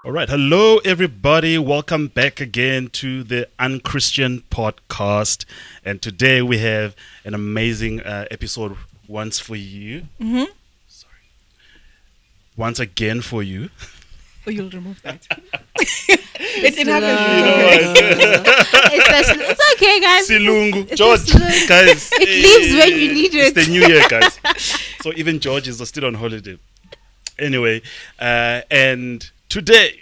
All right. Hello, everybody. Welcome back again to the UnChristian podcast. And today we have an amazing episode once for you. Mm-hmm. Sorry. Once again for you. Oh, you'll remove that. it happens. It's okay, guys. Silungu. George, guys. It leaves when you need it. It's the new year, guys. So even George is still on holiday. Anyway, and today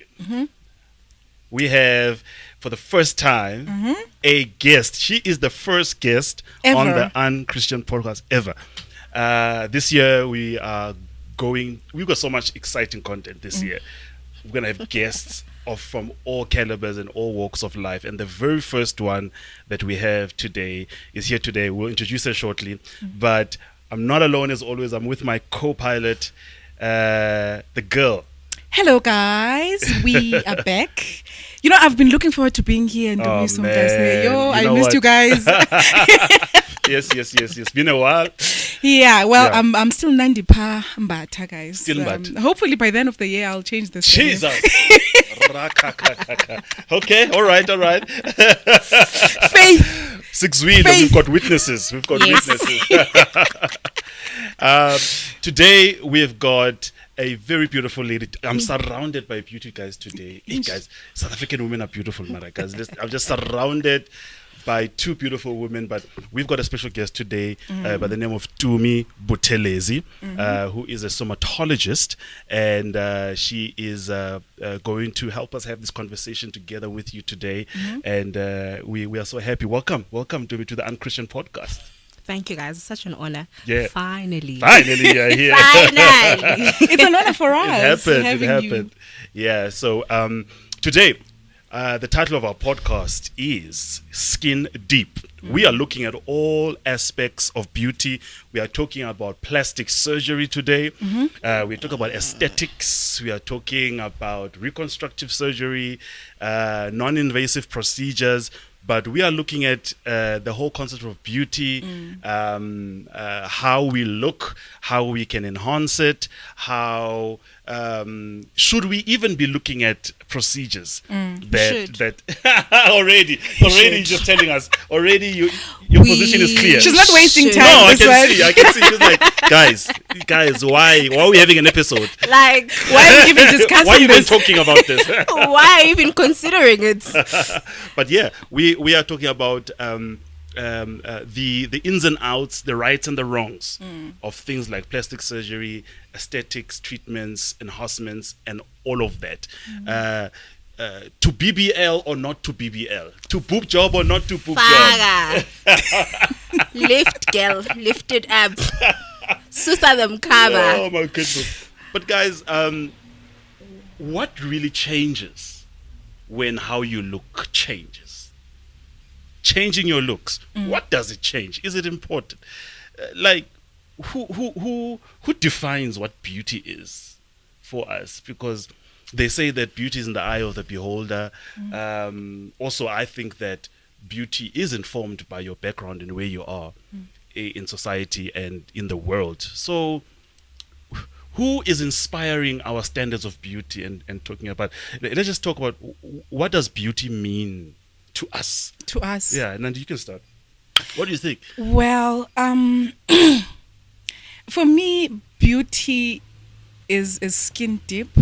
we have, for the first time, a guest. She is the first guest on the UnChristian podcast ever. This year we've got so much exciting content this year. We're going to have guests from all calibers and all walks of life. And the very first one that we have today is here today. We'll introduce her shortly. But I'm not alone as always. I'm with my co-pilot, the girl. Hello, guys. We are back. You know, I've been looking forward to being here and doing some guys. I missed you guys. Yes. Been a while. I'm still Nandi Pa Mbata, guys. Still Mbata. Hopefully by the end of the year I'll change this. Jesus. Okay, all right. Faith. 6 weeks. We've got witnesses. Today we've got a very beautiful lady. I'm surrounded by beauty, guys, today. Hey, guys, South African women are beautiful, man. Guys, I'm just surrounded by two beautiful women, but we've got a special guest today by the name of Tumi Buthelezi, who is a somatologist, and she is going to help us have this conversation together with you today. And we are so happy. Welcome, Tumi, to the UnChristian podcast. Thank you, guys. It's such an honor. Yeah. Finally, you're here. Finally. It's an honor for us. It happened. Yeah. So today, the title of our podcast is Skin Deep. We are looking at all aspects of beauty. We are talking about plastic surgery today. We're talking about aesthetics. We are talking about reconstructive surgery, non-invasive procedures. But we are looking at the whole concept of beauty, how we look, how we can enhance it, how should we even be looking at procedures that already you're just telling us already your position is clear. She's not wasting time. No, I can see. She's like, guys, why are we having an episode? Like, why are we even discussing why are you even this? talking about this? Why are you even considering it? But yeah, we are talking about the ins and outs, the rights and the wrongs of things like plastic surgery, aesthetics, treatments, enhancements, and all of that. To BBL or not to BBL, to boob job or not to boob job. Lift, girl, lifted up. Susa them cover. Oh my goodness! But guys, what really changes when how you look changes? Changing your looks, what does it change? Is it important? Who defines what beauty is for us? Because they say that beauty is in the eye of the beholder. Also, I think that beauty is informed by your background and where you are in society and in the world. So who is inspiring our standards of beauty and talking about? Let's just talk about what does beauty mean to us. Yeah, and then you can start. What do you think? Well, for me, beauty is skin deep.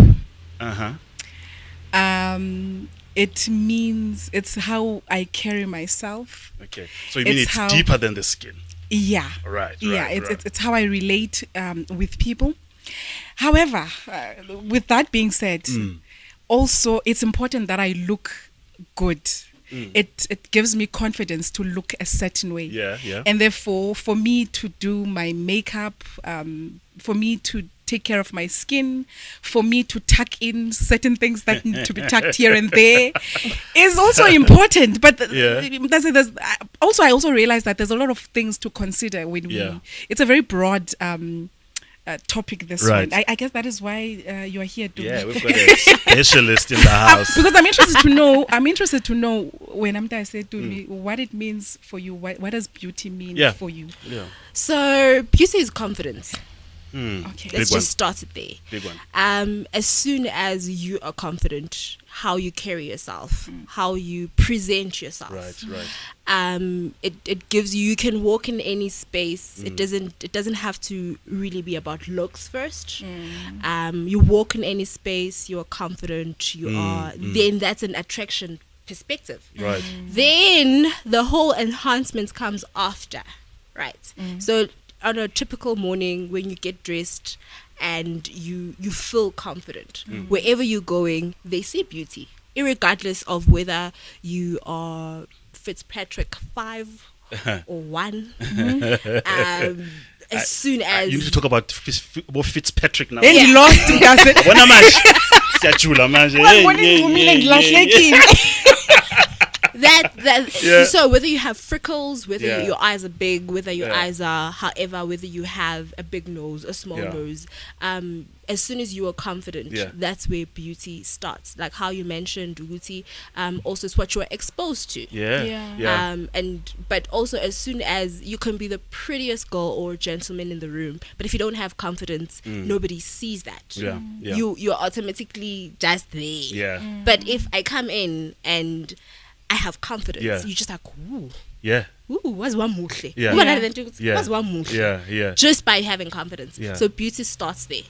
It means it's how I carry myself. Okay, so you mean it's deeper than the skin? Yeah. Right. It's how I relate with people. However, with that being said, also it's important that I look good. It gives me confidence to look a certain way. Yeah. And therefore, for me to do my makeup, for me to take care of my skin, for me to tuck in certain things that need to be tucked here and there is also important. But I also realize that there's a lot of things to consider when it's a very broad topic, this one. I guess that is why you are here. Yeah, we've got a specialist in the house. Because I'm interested to know when Amta said to me what it means for you. What does beauty mean for you? So beauty is confidence. Okay. Let's Big just start it there. Big one. As soon as you are confident, how you carry yourself, how you present yourself, Right. it gives you can walk in any space. It doesn't have to really be about looks first. You walk in any space, you're confident, you are, then that's an attraction perspective. Right. Then the whole enhancements comes after, right? So on a typical morning when you get dressed and you feel confident, wherever you're going, they see beauty, irregardless of whether you are Fitzpatrick 5 or 1. As soon as You need to talk about Fitzpatrick now. And he lost him, does it? Wena manje. Siyajula manje. Yeah. So whether you have freckles, whether Yeah. your eyes are big, whether your Yeah. eyes are however, whether you have a big nose, a small Yeah. nose, as soon as you are confident, Yeah. that's where beauty starts. Like how you mentioned beauty, also it's what you are exposed to. Yeah. But also as soon as you can be the prettiest girl or gentleman in the room, but if you don't have confidence, nobody sees that. Yeah. Yeah. You're automatically just there. Yeah. But if I come in and I have confidence, Yeah. you're just like, ooh, Yeah. what's one muhle? Yeah. Yeah. What's one muhle? Yeah. Yeah. Just by having confidence. Yeah. So beauty starts there.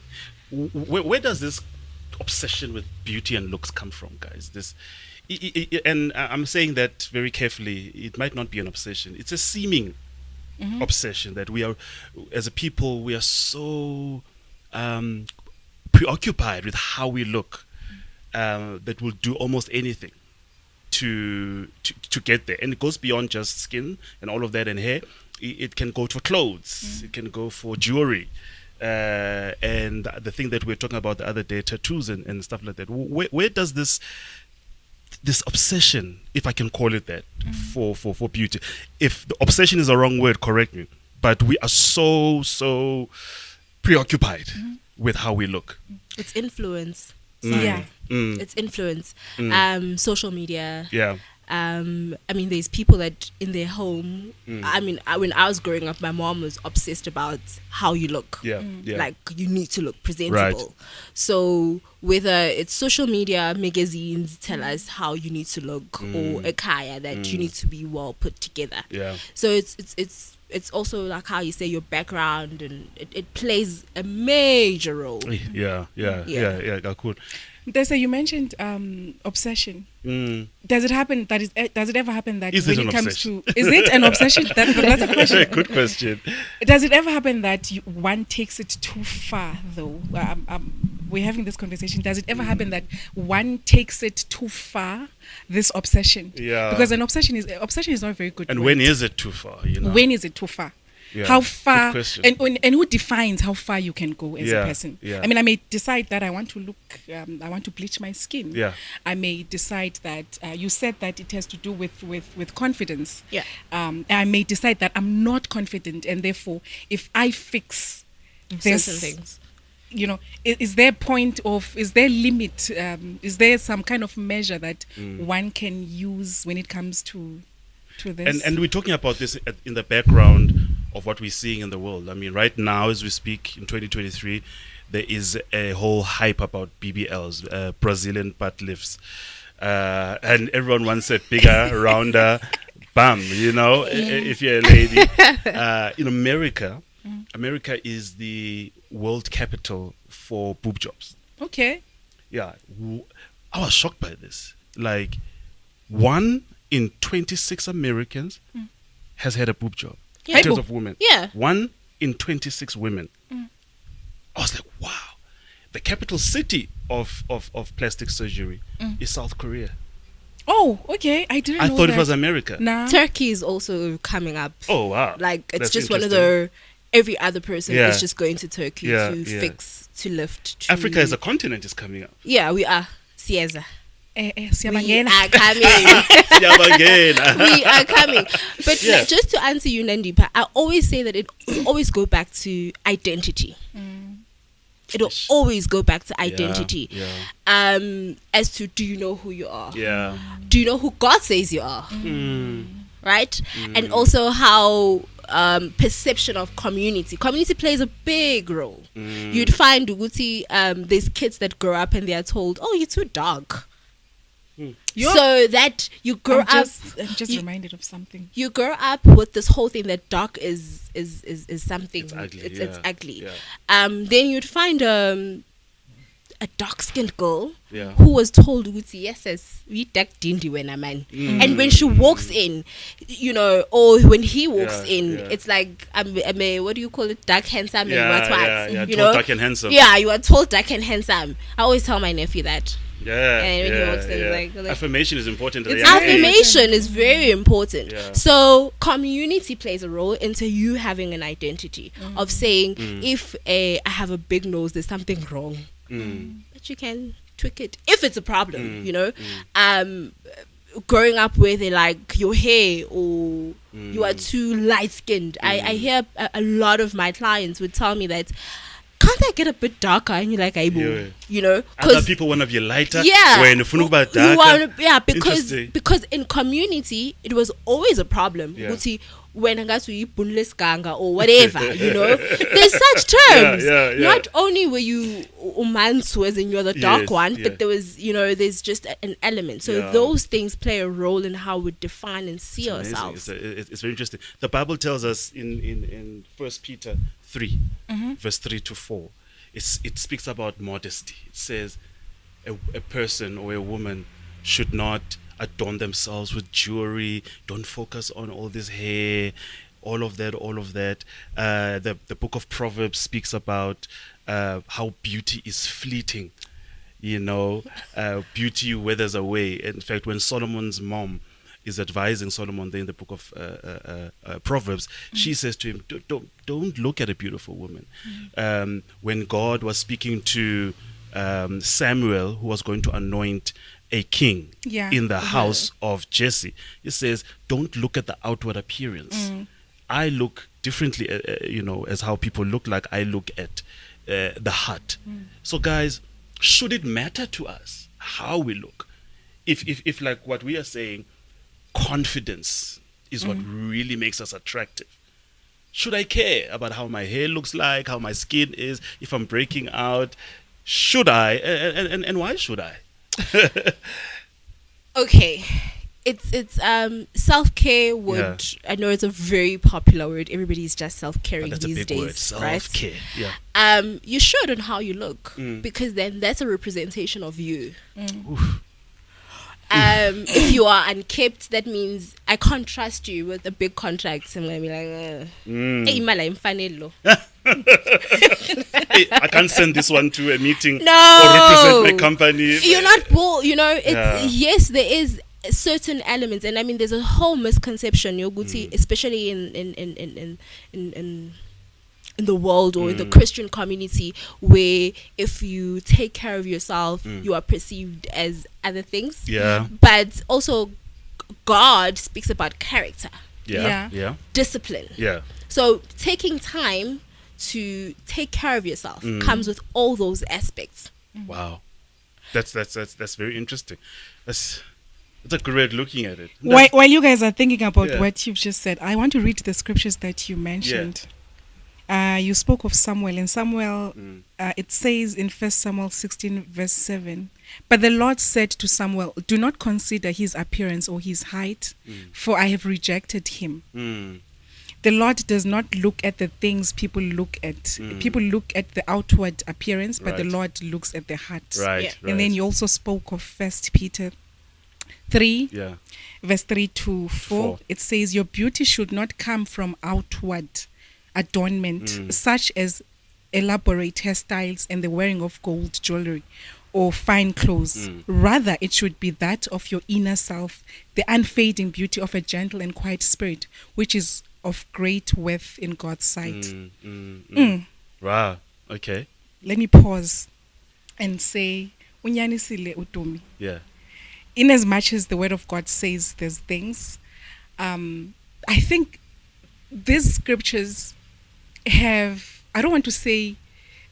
Where does this obsession with beauty and looks come from, guys? And I'm saying that very carefully. It might not be an obsession. It's a seeming obsession that we are, as a people, we are so preoccupied with how we look that we'll do almost anything to get there. And it goes beyond just skin and all of that and hair. It can go for clothes. It can go for jewelry. And the thing that we were talking about the other day, tattoos and stuff like that. Where does this obsession, if I can call it that, for beauty? If the obsession is a wrong word, correct me. But we are so preoccupied with how we look. It's influence. Yeah. It's influence. Social media. Yeah. I mean, there's people that in their home. I mean, when I was growing up, my mom was obsessed about how you look. Yeah. Yeah. Like you need to look presentable. Right. So whether it's social media, magazines tell us how you need to look, or a kaya that you need to be well put together. Yeah. So it's also like how you say your background, and it plays a major role. Yeah. Cool. So you mentioned obsession. Does it happen? Does it ever happen that Is when it an it comes obsession? to is it an obsession? That's a question. Good question. Does it ever happen that one takes it too far, though? We're having this conversation. Does it ever happen that one takes it too far? This obsession. Yeah. Because an obsession is not a very good. And word. when is it too far? You know. When is it too far? Yeah, how good far question. and who defines how far you can go as a person? Yeah. I mean, I may decide that I want to look, I want to bleach my skin. Yeah. I may decide that you said that it has to do with confidence. Yeah. I may decide that I'm not confident, and therefore, if I fix this, Certain things. you know, is there limit? Is there some kind of measure that one can use when it comes to this? And we're talking about this in the background of what we're seeing in the world. I mean, right now, as we speak, in 2023, there is a whole hype about BBLs, Brazilian butt lifts. And everyone wants a bigger, rounder bum, you know, if you're a lady. In America, America is the world capital for boob jobs. Okay. Yeah. I was shocked by this. Like, 1 in 26 Americans has had a boob job. Yeah. In terms of women. Yeah. 1 in 26 women. I was like, wow. The capital city of plastic surgery is South Korea. Oh, okay. I didn't know I thought that. it was America. Nah. Turkey is also coming up. Oh, wow. Like it's That's just one of interesting. every other person Yeah. is just going to Turkey Yeah, to yeah. fix, to lift. To Africa as a continent is coming up. Yeah, we are. Sieza. We Siyabangena. are coming. Siyabangena. We are coming. But Yeah. just to answer you, Nandipa, I always say that it will always go back to identity. It'll always go back to identity. Yeah. As to, do you know who you are? Yeah. Do you know who God says you are? Right? And also how perception of community. Community plays a big role. You'd find Uguti, there's kids that grow up and they are told, "Oh, you're too dark." So that you grow I'm just reminded of something. You grow up with this whole thing that dark is something. It's ugly. It's ugly. Yeah. Then you'd find a dark-skinned girl Yeah. who was told, yes, we dark dindi when a man. And when she walks in, or when he walks in, it's like, what do you call it? Dark, handsome, and what? You know? Dark and handsome. Yeah, you are told dark and handsome. I always tell my nephew that. And when he walks in, like affirmation is important. Affirmation is very important. Yeah. So community plays a role into you having an identity of saying, if I have a big nose, there's something wrong. But you can tweak it if it's a problem. Growing up where they like your hair or you are too light skinned. I hear a lot of my clients would tell me that, can't I get a bit darker? And you're like, other people want to be lighter. Yeah. When because in community it was always a problem. When I got to eat bunless ganga or whatever, there's such terms. Not only were you umansu as in you're the dark one, but there was, there's just an element. So those things play a role in how we define and see ourselves. It's very interesting. The Bible tells us in 1 Peter 3, verse 3 to 4, it speaks about modesty. It says a person or a woman should not adorn themselves with jewelry, don't focus on all this hair, all of that. The book of Proverbs speaks about how beauty is fleeting. Beauty withers away. In fact, when Solomon's mom is advising Solomon there in the book of Proverbs, she says to him, don't look at a beautiful woman. When God was speaking to Samuel, who was going to anoint a king in the house of Jesse, he says, don't look at the outward appearance. I look differently, as how people look like. I look at the heart. So guys, should it matter to us how we look? If like what we are saying, confidence is what really makes us attractive. Should I care about how my hair looks like, how my skin is, if I'm breaking out? Should I? And why should I? Okay, it's self-care would I know it's a very popular word. Everybody's just self-caring That's these a big days, word, self-care. You should on how you look, because then that's a representation of you. If you are unkept, that means I can't trust you with a big contract. I'm gonna be like, hey, mala imfanelo. Hey, I can't send this one to a meeting No, or represent my company. You're not yes, there is certain elements, and I mean, there's a whole misconception, Yoguti, especially in the world or in the Christian community, where if you take care of yourself, you are perceived as other things. But also, God speaks about character, discipline. So taking time to take care of yourself comes with all those aspects. Wow, that's very interesting. That's a good way of looking at it. While you guys are thinking about what you've just said, I want to read the scriptures that you mentioned. You spoke of Samuel, and Samuel, it says in 1 Samuel 16 verse 7, but the Lord said to Samuel, do not consider his appearance or his height, for I have rejected him. The Lord does not look at the things people look at. People look at the outward appearance, but the Lord looks at the heart. And then you also spoke of 1 Peter 3, verse 3 to 4. It says, your beauty should not come from outward adornment, such as elaborate hairstyles and the wearing of gold jewelry or fine clothes. Rather, it should be that of your inner self, the unfading beauty of a gentle and quiet spirit, which is of great worth in God's sight. Wow. Okay. Let me pause and say, unyanisile uTumi. In as much as the word of God says there's things, I think these scriptures have, I don't want to say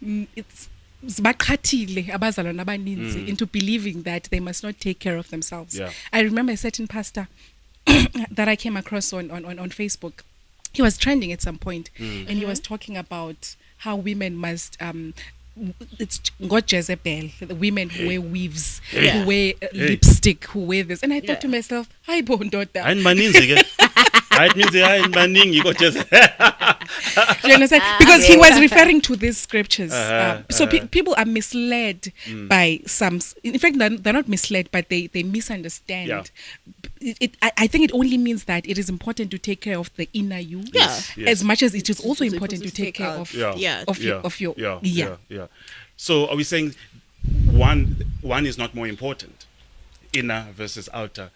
it's zibaqhathile abazalwane abaninzi into believing that they must not take care of themselves. I remember a certain pastor that I came across on Facebook. he was trending at some point, and he was talking about how women must it's got Jezebel, the women who wear weaves, who wear lipstick, who wear this, and I thought to myself, "Hi, Bondota." Hayi maninzi ke. It means hayi maningi you got just Do you understand? Because he was referring to these scriptures. So people are misled by some. In fact, they're not misled, but they misunderstand. Yeah. I think it only means that it is important to take care of the inner you, as much as it is also important to take care of your. So are we saying one is not more important, inner versus outer?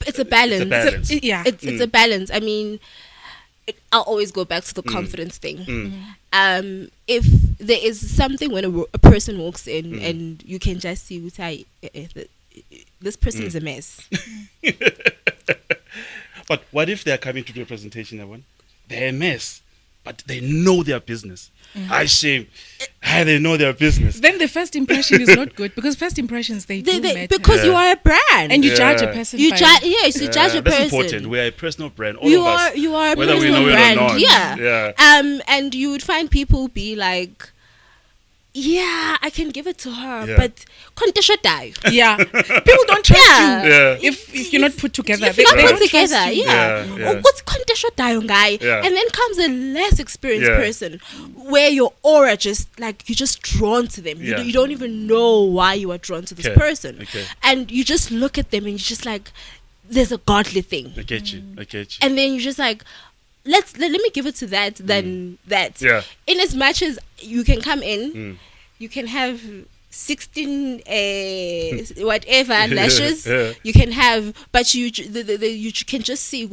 It's a balance. It's a balance. I mean, I'll always go back to the confidence thing. If there is something when a person walks in and you can just see this person is a mess. But what if they're coming to do a presentation, everyone? They're a mess, but they know their business. I shame. They know their business. Then the first impression is not good, because first impressions they do matter. Because you are a brand and you judge a person. You judge a person. That's important. We are a personal brand. All you of us. You are a whether personal we know brand. It or not. Yeah. And you would find people be like, yeah, I can give it to her, but condition die. Yeah, people don't trust you if you're not put together. If you're not put together, What's condition die, guy? And then comes a less experienced person, where your aura just like you're just drawn to them. You don't even know why you are drawn to this person, and you just look at them and you're just like, there's a godly thing. I get you. And then you're just like, let me give it to that than that. In as much as you can come in, you can have 16 whatever lashes you can have, but you can just see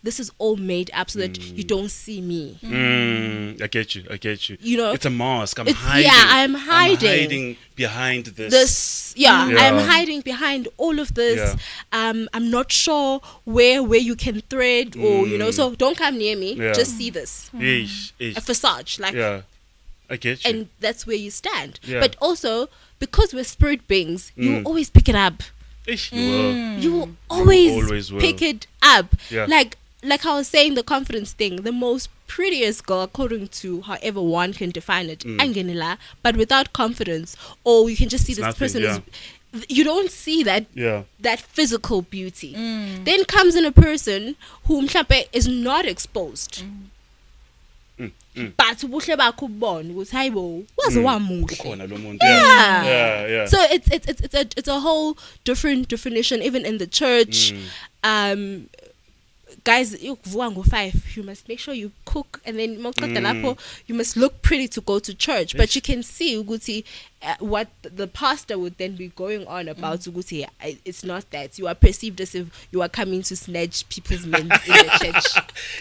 this is all made up so that you don't see me. I get you. You know, it's a mask. I'm hiding behind this. I'm hiding behind all of this. I'm not sure where you can thread or so don't come near me. Just see this. A facade, like I get you. And that's where you stand. But also, because we're spirit beings, you will always pick it up. You will always pick it up. Like I was saying, the confidence thing, the most prettiest girl, according to however one can define it, Angenila, but without confidence, or you can just see this person is, you don't see that that physical beauty. Then comes in a person who is not exposed. But ubuhle bakho ubone ukuthi hayibo waze wamuhle ukhona lo muntu. So it's a whole different definition even in the church. Guys, ukuvuka ngo5 you must make sure you cook, and then you must look pretty to go to church. But you can see ukuthi what the pastor would then be going on about ukuthi it's not that you are perceived as if you are coming to snatch people's men in the church.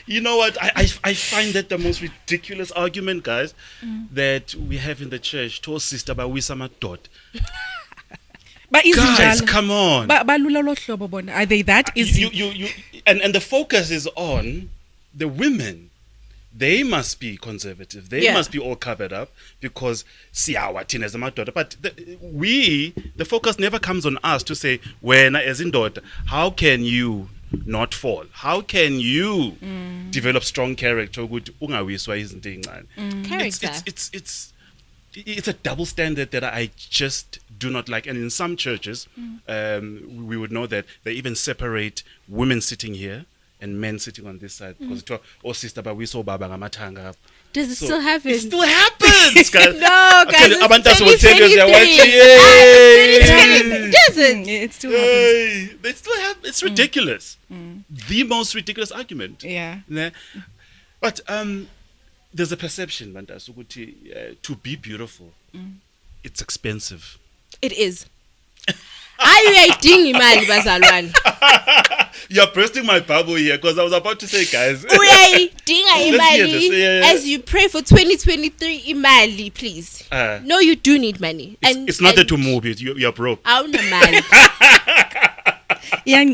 You know what, I find that the most ridiculous argument, guys, that we have in the church to sister by wisamadoda. But guys, come on. Are they that easy? You and the focus is on the women. They must be conservative. They must be all covered up because siyawathina as amadoda. But the focus never comes on us to say, wena as indoda, how can you not fall? How can you develop strong character? It's a double standard that I just do not like. And in some churches, we would know that they even separate women sitting here and men sitting on this side. Because sister, but we saw baba ngamatanga. Does it still happen? It still happens, guys. No, guys. Abantas will tell you they're watching. It still happens. They still have. It's ridiculous. The most ridiculous argument. Yeah. But there's a perception, Bantas, to be beautiful, it's expensive. It is. You're bursting my bubble here because I was about to say, guys. As you pray for 2023, imali, please. No, you do need money. It's not that to move it. You're broke. You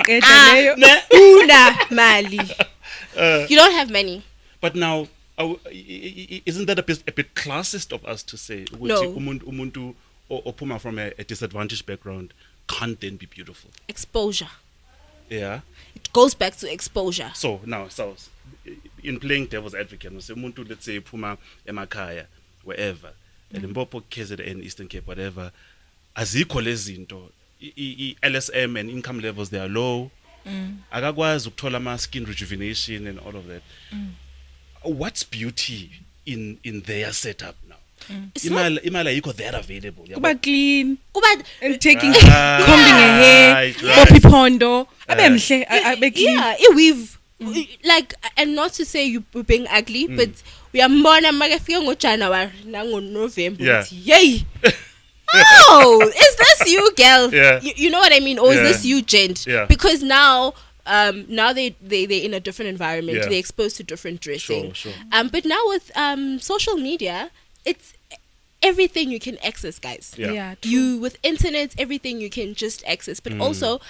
don't have money. But now, isn't that a bit classist of us to say umuntu opuma from a disadvantaged background can't then be beautiful? Exposure. Yeah. It goes back to exposure. So now, in playing devil's advocate, umuntu, let's say phuma emakhaya, wherever, Limpopo, KZN, Eastern Cape, whatever, azikho lezinto, LSM and income levels, they are low. Akakwazi ukuthola ama skin rejuvenation and all of that. What's beauty in their setup now? Imali ayikho there available. Kuba clean, And taking combing a hair, bophi phondo, abe mhle, abe clean. yeah, we've like, and not to say you're being ugly, but we are more than January, nango November. Yeah. Yay! Oh, is this you, girl? Yeah. You know what I mean? Or is Yeah. this you, gent? Yeah. Because now they're in a different environment. Yeah. They're exposed to different dressing. Sure. But now with social media, it's everything you can access, guys. Yeah. True. You with internet, everything you can just access. But also,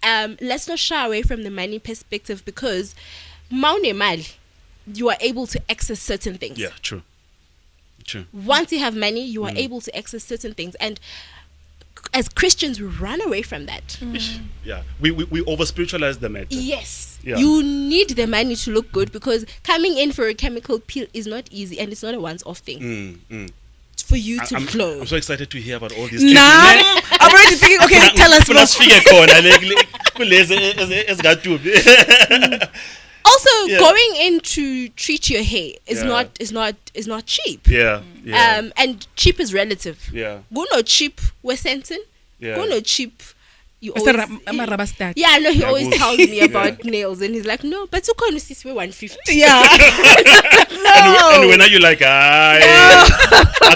let's not shy away from the money perspective, because maune mali, you are able to access certain things. Yeah, true. Once you have money, you are able to access certain things, and as Christians, we run away from that. Yeah, we over spiritualize the matter. Yes, Yeah. you need the money to look good, because coming in for a chemical peel is not easy, and it's not a once-off thing. It's for you to glow. I'm so excited to hear about all these. Now, I'm already thinking, okay, tell us more. Also, Yeah. going in to treat your hair is Yeah. not cheap. Yeah. And cheap is relative. Yeah. Go no cheap Western. Yeah. Go no cheap. You It's a always, rubber stat. yeah, I know he Yeah, always good. tells me Yeah. about nails, and he's like, no, but you can't see 150. Yeah. And when are you like,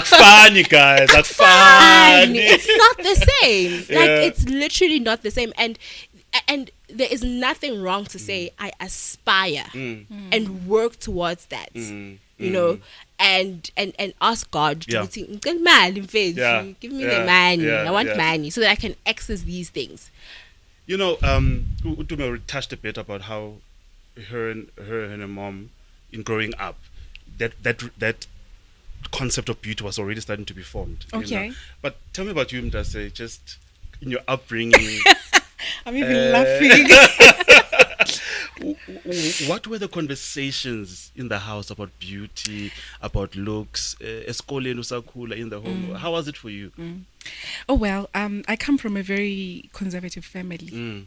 funny guys, Fine. funny. It's not the same. Like, Yeah. it's literally not the same. And there is nothing wrong to say I aspire and work towards that. You know, and ask God to Yeah. Yeah. give me Yeah. the money. Yeah. I want Yeah. money so that I can access these things. You know, Tumi touched a bit about how her and her mom, in growing up, that concept of beauty was already starting to be formed. you Okay. know. But tell me about you, Mdase, just in your upbringing. I'm even laughing. What were the conversations in the house about beauty, about looks, esikoleni usakhula, in the home? How was it for you? Oh well, I come from a very conservative family,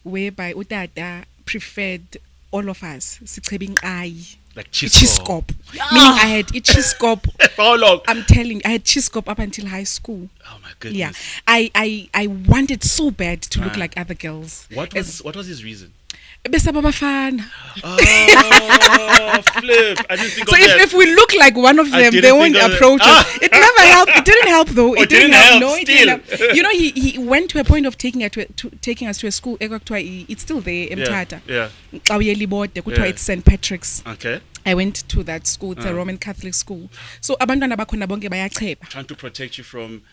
whereby utata preferred all of us sichebing eye. Like Chiskop. Meaning I had chiskop. For how long? I'm telling, I had chiskop up until high school. Oh my goodness. Yeah, I wanted so bad to look like other girls. What was his reason? Besaba bafana. Oh, flip! I didn't think So of that. if we look like one of I them, didn't they think won't of it. approach us. It never helped. It didn't help though. Oh, it didn't help, No, it still. didn't help. You know, he went to a point of taking us to a school. It's still there, Mthatha. Yeah. Yeah. It's St. Patrick's. Okay. I went to that school. It's a Roman Catholic school. So abantwana bakhona bonke bayacheba. Trying to protect you from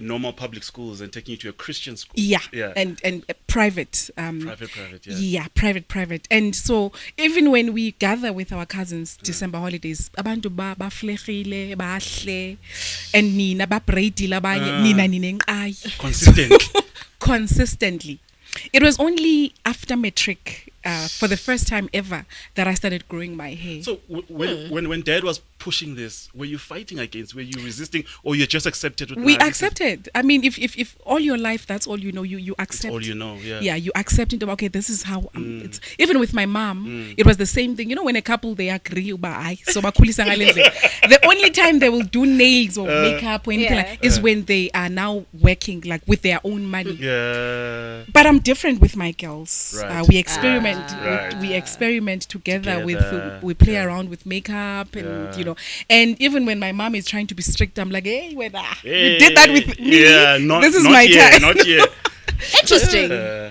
normal public schools and taking you to a Christian school. Yeah. Yeah. And private. Private. Yeah. Yeah, private. And so even when we gather with our cousins December holidays, abantu baflechile, bahle, and nina babraidile abanye, nina ninenqayi. Consistently. It was only after matric, for the first time ever, that I started growing my hair. So when Dad was pushing this, were you fighting against? Were you resisting, or you just accepted? We accepted. I mean, if all your life that's all you know, you accept. It's all you know. Yeah. Yeah, you accept it. Okay, this is how it's. Even with my mom, it was the same thing. You know, when a couple they agree, so the only time they will do nails or makeup or anything like is when they are now working like with their own money. Yeah. But I'm different with my girls. Right. We experiment. Right. We experiment together. Together. We play around with makeup, and you know. And even when my mom is trying to be strict, I'm like, hey, you did that with me. Yeah, This is my time. Not yet. Interesting.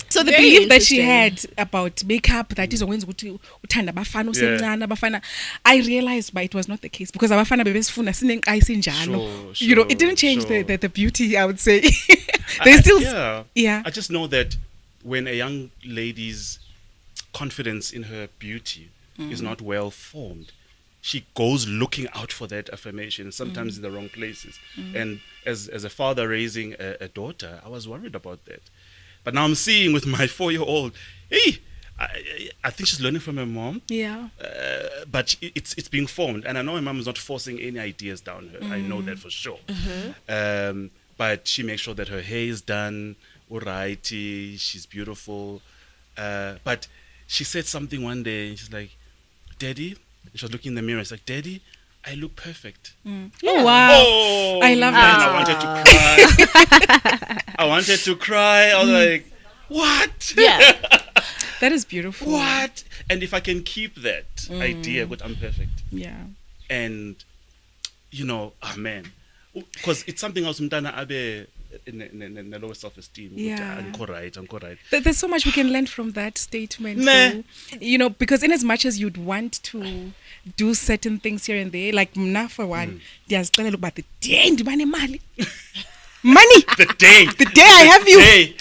So the Very belief that she interesting. had about makeup, that is always uthanda abafana usemncane abafana, I realized but it was not the case, because abafana bebesifuna sinenqayi sinjalo. You know, it didn't change the beauty, I would say. They still yeah. I just know that when a young lady's confidence in her beauty is not well formed, she goes looking out for that affirmation, sometimes in the wrong places. And as a father raising a daughter, I was worried about that. But now I'm seeing with my 4-year-old, hey, I think she's learning from her mom. Yeah. But it's being formed, and I know my mom is not forcing any ideas down her. I know that for sure. But she makes sure that her hair is done alrighty. She's beautiful. But she said something one day, and she's like, "Daddy," she was looking in the mirror. She's like, "Daddy, I look perfect." Oh wow! Oh, I love man, that. I wanted to cry. I wanted to cry. I was like, "What?" Yeah. That is beautiful. What? And if I can keep that idea, but I'm perfect. Yeah. And man, because it's something else. Mtana abe in the lower self-esteem. Yeah. I'm correct. There's so much we can learn from that statement. Nah. Too. Because in as much as you'd want to do certain things here and there, like mna for one, there's look about the day ndibane mali. Money. The day I have you. Day.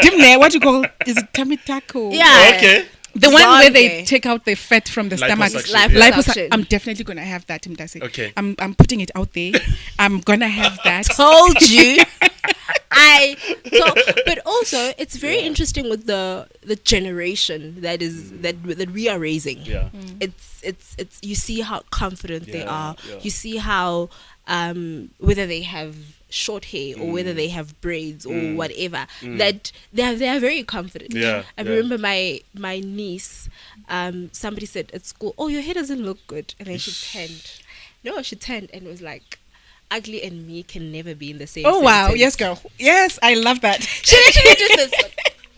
Dimne, what you call, is it tummy taco? Yeah. Okay. The one where they Zonke. take out the fat from the stomach. Liposuction. Liposuction. I'm definitely gonna have that, Mdasi. Okay. I'm putting it out there. I'm gonna have that. Told you. But also it's very interesting with the generation that we are raising. Yeah. It's you see how confident they Yeah, are. yeah. You see how whether they have short hair or whether they have braids or whatever, that they are very confident. Yeah, I yeah. remember my niece, somebody said at school, "Oh, your hair doesn't look good," and then she turned and was like, "Ugly and me can never be in the same Oh wow, sentence." yes, girl. Yes, I love that. She literally just says,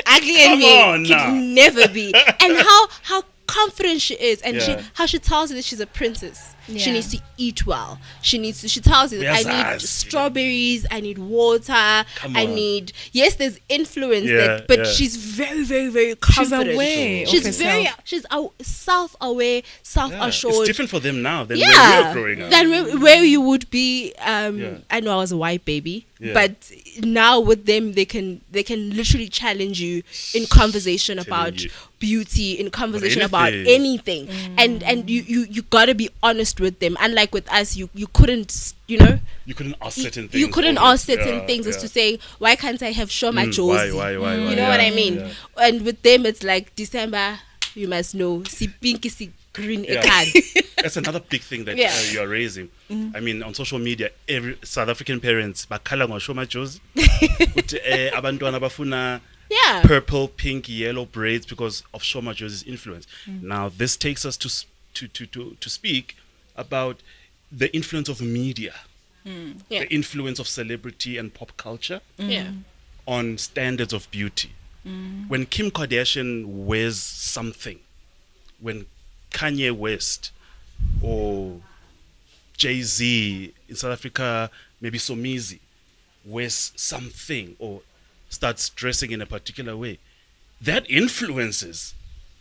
"Ugly and Come on me now. can never be," and how confident she is, and Yeah. how she tells you that she's a princess. She Yeah. needs to eat well. She tells you that Yes, I need yes. strawberries, I need water, Come I on. need. Yes, there's influence, Yeah, but yeah. she's very, very, very confident. aware of She's herself. self-aware, self-assured. It's different for them now than when we Yeah, were growing up. than where you would be. Yeah. I know I was a white baby, Yeah. but now with them, they can literally challenge you in conversation about you. beauty, in conversation anything. about anything, and you gotta be honest with them. Unlike with us, you couldn't, You couldn't ask certain things. you couldn't or- ask certain yeah, things as yeah. to say, why can't I have show my Why? Josie? You know what I mean? Yeah. And with them, it's like December. You must know, see pinky, see green, Yeah. ekan. That's another big thing that Yeah. you are raising. I mean, on social media, every South African parents bakhala ngosho majozi. Uthi abantwana bafuna Yeah. purple, pink, yellow braids because of Shoma Josie's influence. Now, this takes us to speak about the influence of media, Yeah. the influence of celebrity and pop culture Yeah. on standards of beauty. When Kim Kardashian wears something, when Kanye West or Jay-Z in South Africa, maybe Somizi, wears something or starts dressing in a particular way, that influences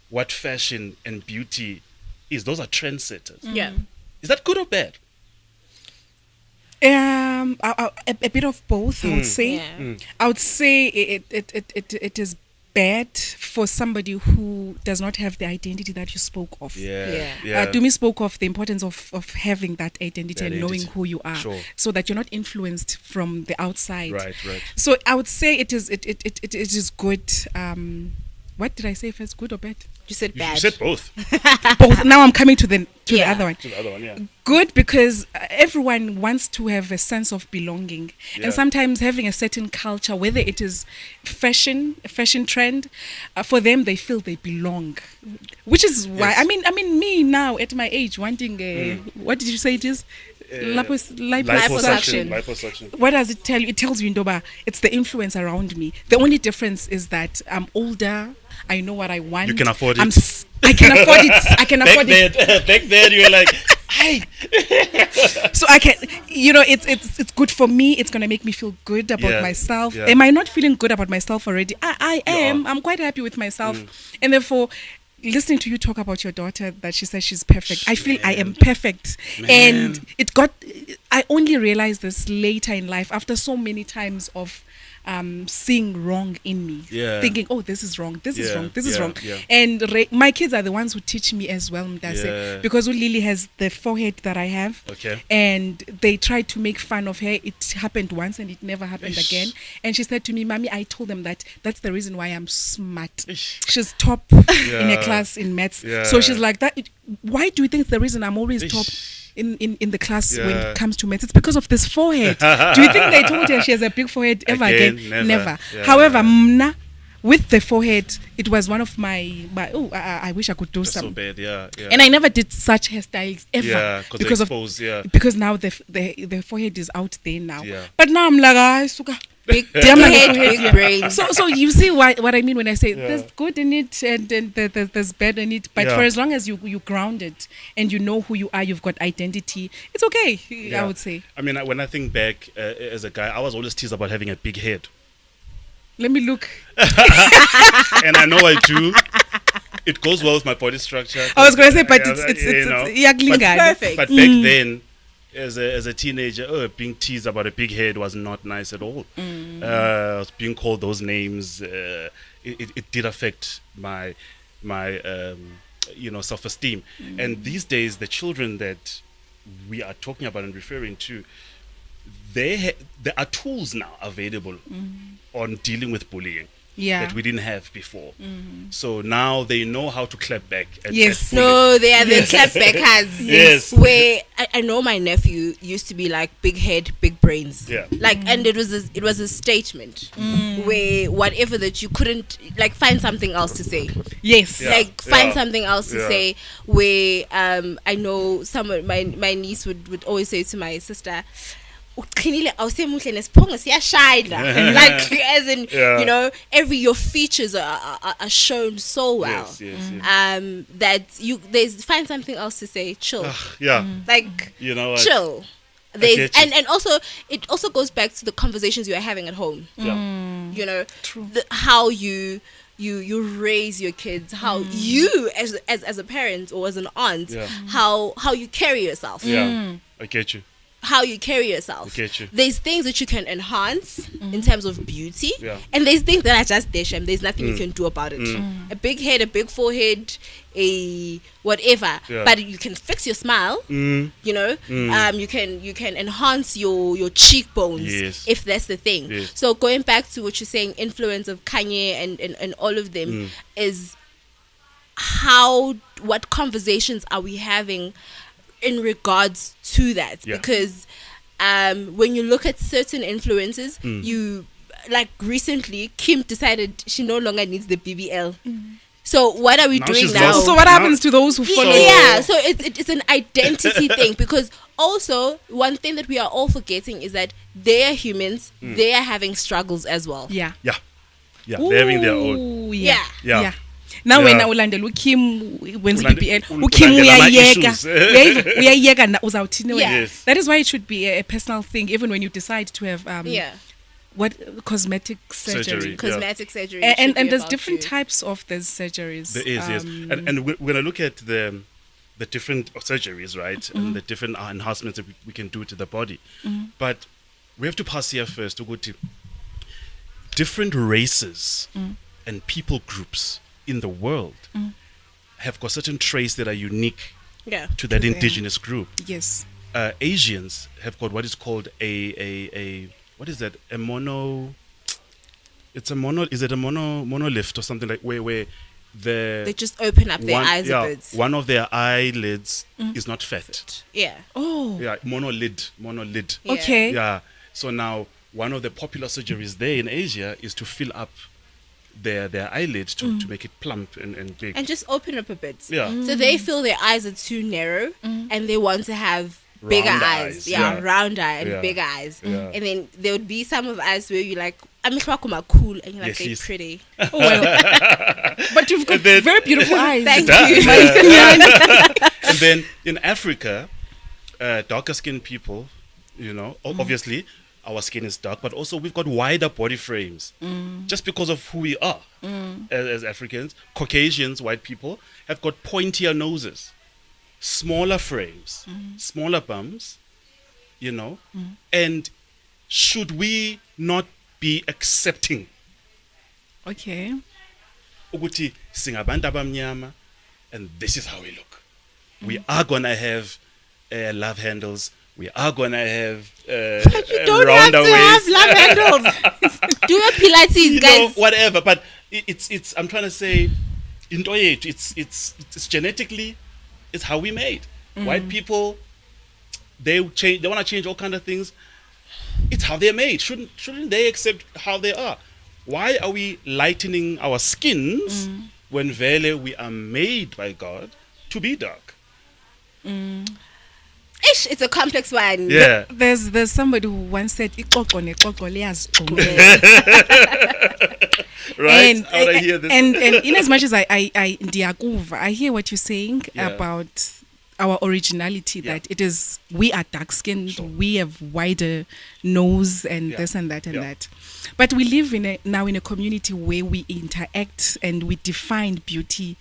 what fashion and beauty is. Those are trendsetters. Yeah. Is that good or bad? A bit of both, I would say. Yeah. I would say it is bad for somebody who does not have the identity that you spoke of. Yeah. Tumi spoke of the importance of having that identity and knowing identity. who you are, Sure. so that you're not influenced from the outside. Right. So I would say it is good. What did I say first? Good or bad? You said You bad. said both. Both. Now I'm coming to the Yeah. other one. To the other one, yeah. Good, because everyone wants to have a sense of belonging, Yeah. and sometimes having a certain culture, whether it is a fashion trend, for them they feel they belong, which is why Yes. I mean me now at my age wanting what did you say it is? Liposuction. Liposuction. What does it tell you? It tells you, Ndoba, it's the influence around me. The only difference is that I'm older. I know what I want. You can afford it. I can afford it. I can afford it. Back then, you were like, hey. So I can, it's good for me. It's gonna make me feel good about Yeah, myself. yeah. Am I not feeling good about myself already? I You am. are. I'm quite happy with myself, and therefore, listening to you talk about your daughter, that she says she's perfect, I feel I am perfect. And I only realized this later in life, after so many times of seeing wrong in me, Yeah. thinking, oh, this is wrong, this is Yeah, wrong, this is yeah, wrong. yeah. And my kids are the ones who teach me as well, Mdase, Yeah. because Lily has the forehead that I have. Okay. And they tried to make fun of her. It happened once and it never happened Ish. again. And she said to me, Mommy, I told them that's the reason why I'm smart. Ish. She's top in Yeah. her class in maths. Yeah. So she's like, why do you think it's the reason I'm always Ish. top in the class when Yeah. it comes to maths? It's because of this forehead. Do you think they told her she has a big forehead ever Again, again? never. Yeah. However, Mna, with the forehead, it was one of I wish I could do That's so some. bad. Yeah. Yeah. And I never did such hairstyles ever Yeah, because of exposed, yeah. because now the forehead is out there now. Yeah. But now I'm like, suka. Big Damn it. head, big brains. So you see what I mean when I say Yeah. there's good in it and then there's bad in it. But Yeah. for as long as you grounded and you know who you are, you've got identity. It's okay. Yeah. I would say. I mean, when I think back as a guy, I was always teased about having a big head. Let me look. And I know I do. It goes well with my body structure. I was gonna say, but Yeah, it's you know. yaglingana. Perfect. But back then, as a teenager, being teased about a big head was not nice at all. Being called those names, it did affect my self-esteem. And these days, the children that we are talking about and referring to, there are tools now available on dealing with bullying. Yeah. That we didn't have before. So now they know how to clap back at Yes. bullying. No, they are the clapbackers. Yes. Where I know my nephew used to be like big head, big brains. Yeah. Like, and it was a statement where whatever that you couldn't like find something else to say. Yes. Yeah. Like find Yeah. something else to Yeah. say. Where I know my niece would always say to my sister, like as in Yeah. your features are shown so well. Yes. That they find something else to say. Chill. Yeah. Like You know what? chill. get you. And also it also goes back to the conversations you are having at home. Yeah. You know, True. how you raise your kids, how you as a parent or as an aunt, Yeah. how you carry yourself. Yeah. I get you. How you carry yourself. I get you. There's things that you can enhance in terms of beauty, Yeah. and there's things that are just there. There's nothing you can do about it. A big head, a big forehead, a whatever. Yeah. But you can fix your smile. You know, you can enhance your cheekbones Yes. if that's the thing. Yes. So going back to what you're saying, influence of Kanye and all of them is what conversations are we having in regards to that? Yeah. Because when you look at certain influences, you like recently Kim decided she no longer needs the BBL. So what are we Now doing she's now? lost- So what Now- happens to those who follow? Yeah, so it's an identity thing, because also one thing that we are all forgetting is that they are humans, they are having struggles as well. Yeah. Yeah. Yeah. They're having their own. Ooh, Yeah. Yeah. Now Yeah. when ulandela uKim wenza Ulande- BBL, ul- uKim ulandela uyayeka. ama-issues. Uyayeka na uzawuthini wena. Yes. That is why it should be a personal thing, even when you decide to have Yeah. what cosmetic surgery. Surgery. Cosmetic surgery. And should be there's about different you. types of these surgeries. There is, yes. And we're going to look at the different surgeries, right? And the different enhancements that we can do to the body. But we have to pass here first to go to different races and people groups in the world have got certain traits that are unique Yeah. to that them. indigenous group. Yes. Asians have got what is called a what is that? A mono. It's a mono. Is it a monolift or something like where the They just open up their one, eyes yeah, a bit. one of their eyelids is not fat. Yeah. Oh. Yeah, monolid. Yeah. Okay. Yeah. So now one of the popular surgeries there in Asia is to fill up their eyelids to make it plump and big. And just open up a bit. Yeah. So they feel their eyes are too narrow and they want to have bigger Round eyes. eyes, Yeah, yeah. round eye and Yeah. bigger eyes. Yeah. And then there would be some of us where you're like, I'm cool, and you're like, Yes, they're yes. pretty. Oh, well. But you've got And then- very beautiful eyes. Thank does, you. And then in Africa, darker skinned people, obviously our skin is dark, but also we've got wider body frames just because of who we are as Africans. Caucasians, white people, have got pointier noses, smaller frames, smaller bums, and should we not be accepting. Okay. Ukuthi singabantu abamnyama, and this is how we look. We are gonna have love handles. We are gonna have But you don't have to have love handles. Do your Pilates, you guys. know, whatever. But it's. I'm trying to say, into it. It's genetically, it's how we made. White people, they change. They want to change all kind of things. It's how they're made. Shouldn't they accept how they are? Why are we lightening our skins when vele we are made by God to be dark? Ish, it's a complex one. Yeah. There's somebody who once said "Ixoxo nexoxo liyazigcuma." Right? How would I hear this? And in as much as I ndiyakuva, I hear what you're saying Yeah. about our originality, Yeah. that it is, we are dark skinned, we have wider nose and this and that and Yeah. that. But we live now in a community where we interact and we define beauty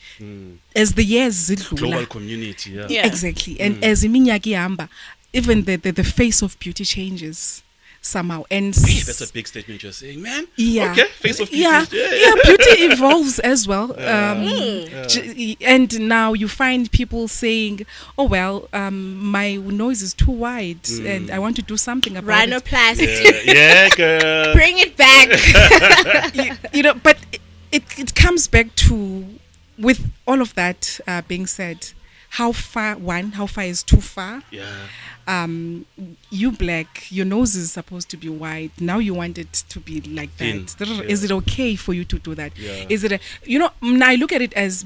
as the years zidlula. Global community, yeah. Yeah. Exactly. And as iminyaka ihamba, even the face of beauty changes somehow. And Hey, that's a big statement you're saying, man. yeah. Okay, face of beauty. Yeah. Yeah, beauty evolves as well. And now you find people saying, "Oh well, my nose is too wide, and I want to do something about it." Rhinoplasty. Yeah, girl. Bring it back. You know, but it comes back to, with all of that being said, how far is too far? Yeah. You black, your nose is supposed to be wide. Now you want it to be like Thin, that. yeah. Is it okay for you to do that? Yeah. Is it now I look at it as,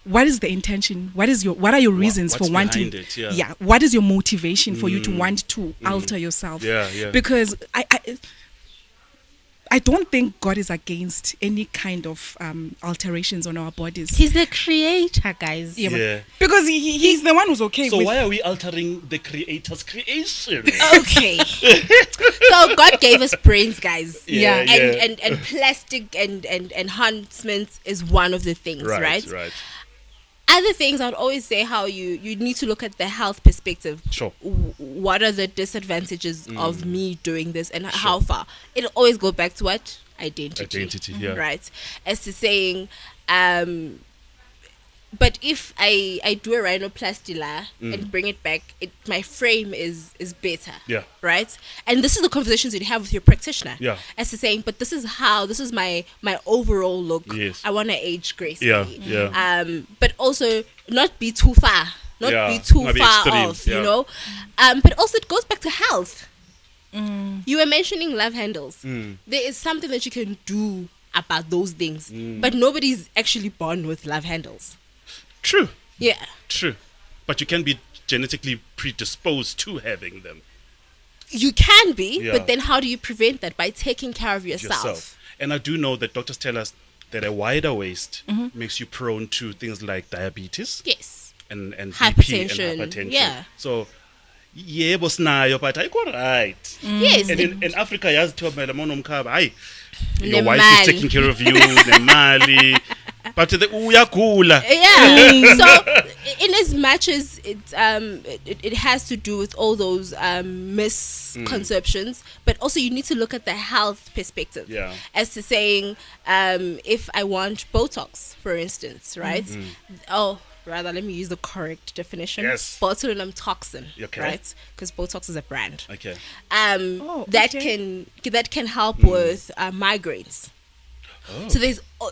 what is the intention? What are your reasons what's for wanting behind it? Yeah. What is your motivation for you to want to alter yourself? Yeah. Because I don't think God is against any kind of alterations on our bodies. He's the creator, guys. Yeah, Yeah. because he's the one who's okay So with. why are we altering the Creator's creation? Okay. So God gave us brains, guys. Yeah. And plastic and enhancements is one of the things, right? Right. Other things, I would always say how you need to look at the health perspective. Sure. What are the disadvantages of me doing this, and how far? It'll always go back to what? Identity, yeah. right? As to saying, but if I do a rhinoplasty and bring it back, my frame is better. Yeah. Right? And this is the conversations you have with your practitioner. Yeah. As to saying, but this is my overall look. Yes. I want to age gracefully. Yeah. But also not be too far. Not Yeah, be too not be far extreme, off, yeah. you know? But also it goes back to health. You were mentioning love handles. There is something that you can do about those things. But nobody's actually born with love handles. True. Yeah. True. But you can be genetically predisposed to having them You can be, Yeah. but then how do you prevent that? By taking care of yourself. And I do know that doctors tell us that a wider waist makes you prone to things like diabetes Yes. and BP Hypertension. and hypertension. Yeah. So yebo sinayo, but ayikho right. Yes. And in Africa yazithiwa phela monomkhaba, hayi, your Nemali. wife is taking care of you, nemali. But uyagula. Yeah. So, in as much as it has to do with all those misconceptions, but also you need to look at the health perspective. Yeah. As to saying, if I want Botox, for instance, right? Rather, let me use the correct definition. Yes. Botulinum toxin, Okay. right? Because Botox is a brand. Okay. That can help with migraines. Oh. So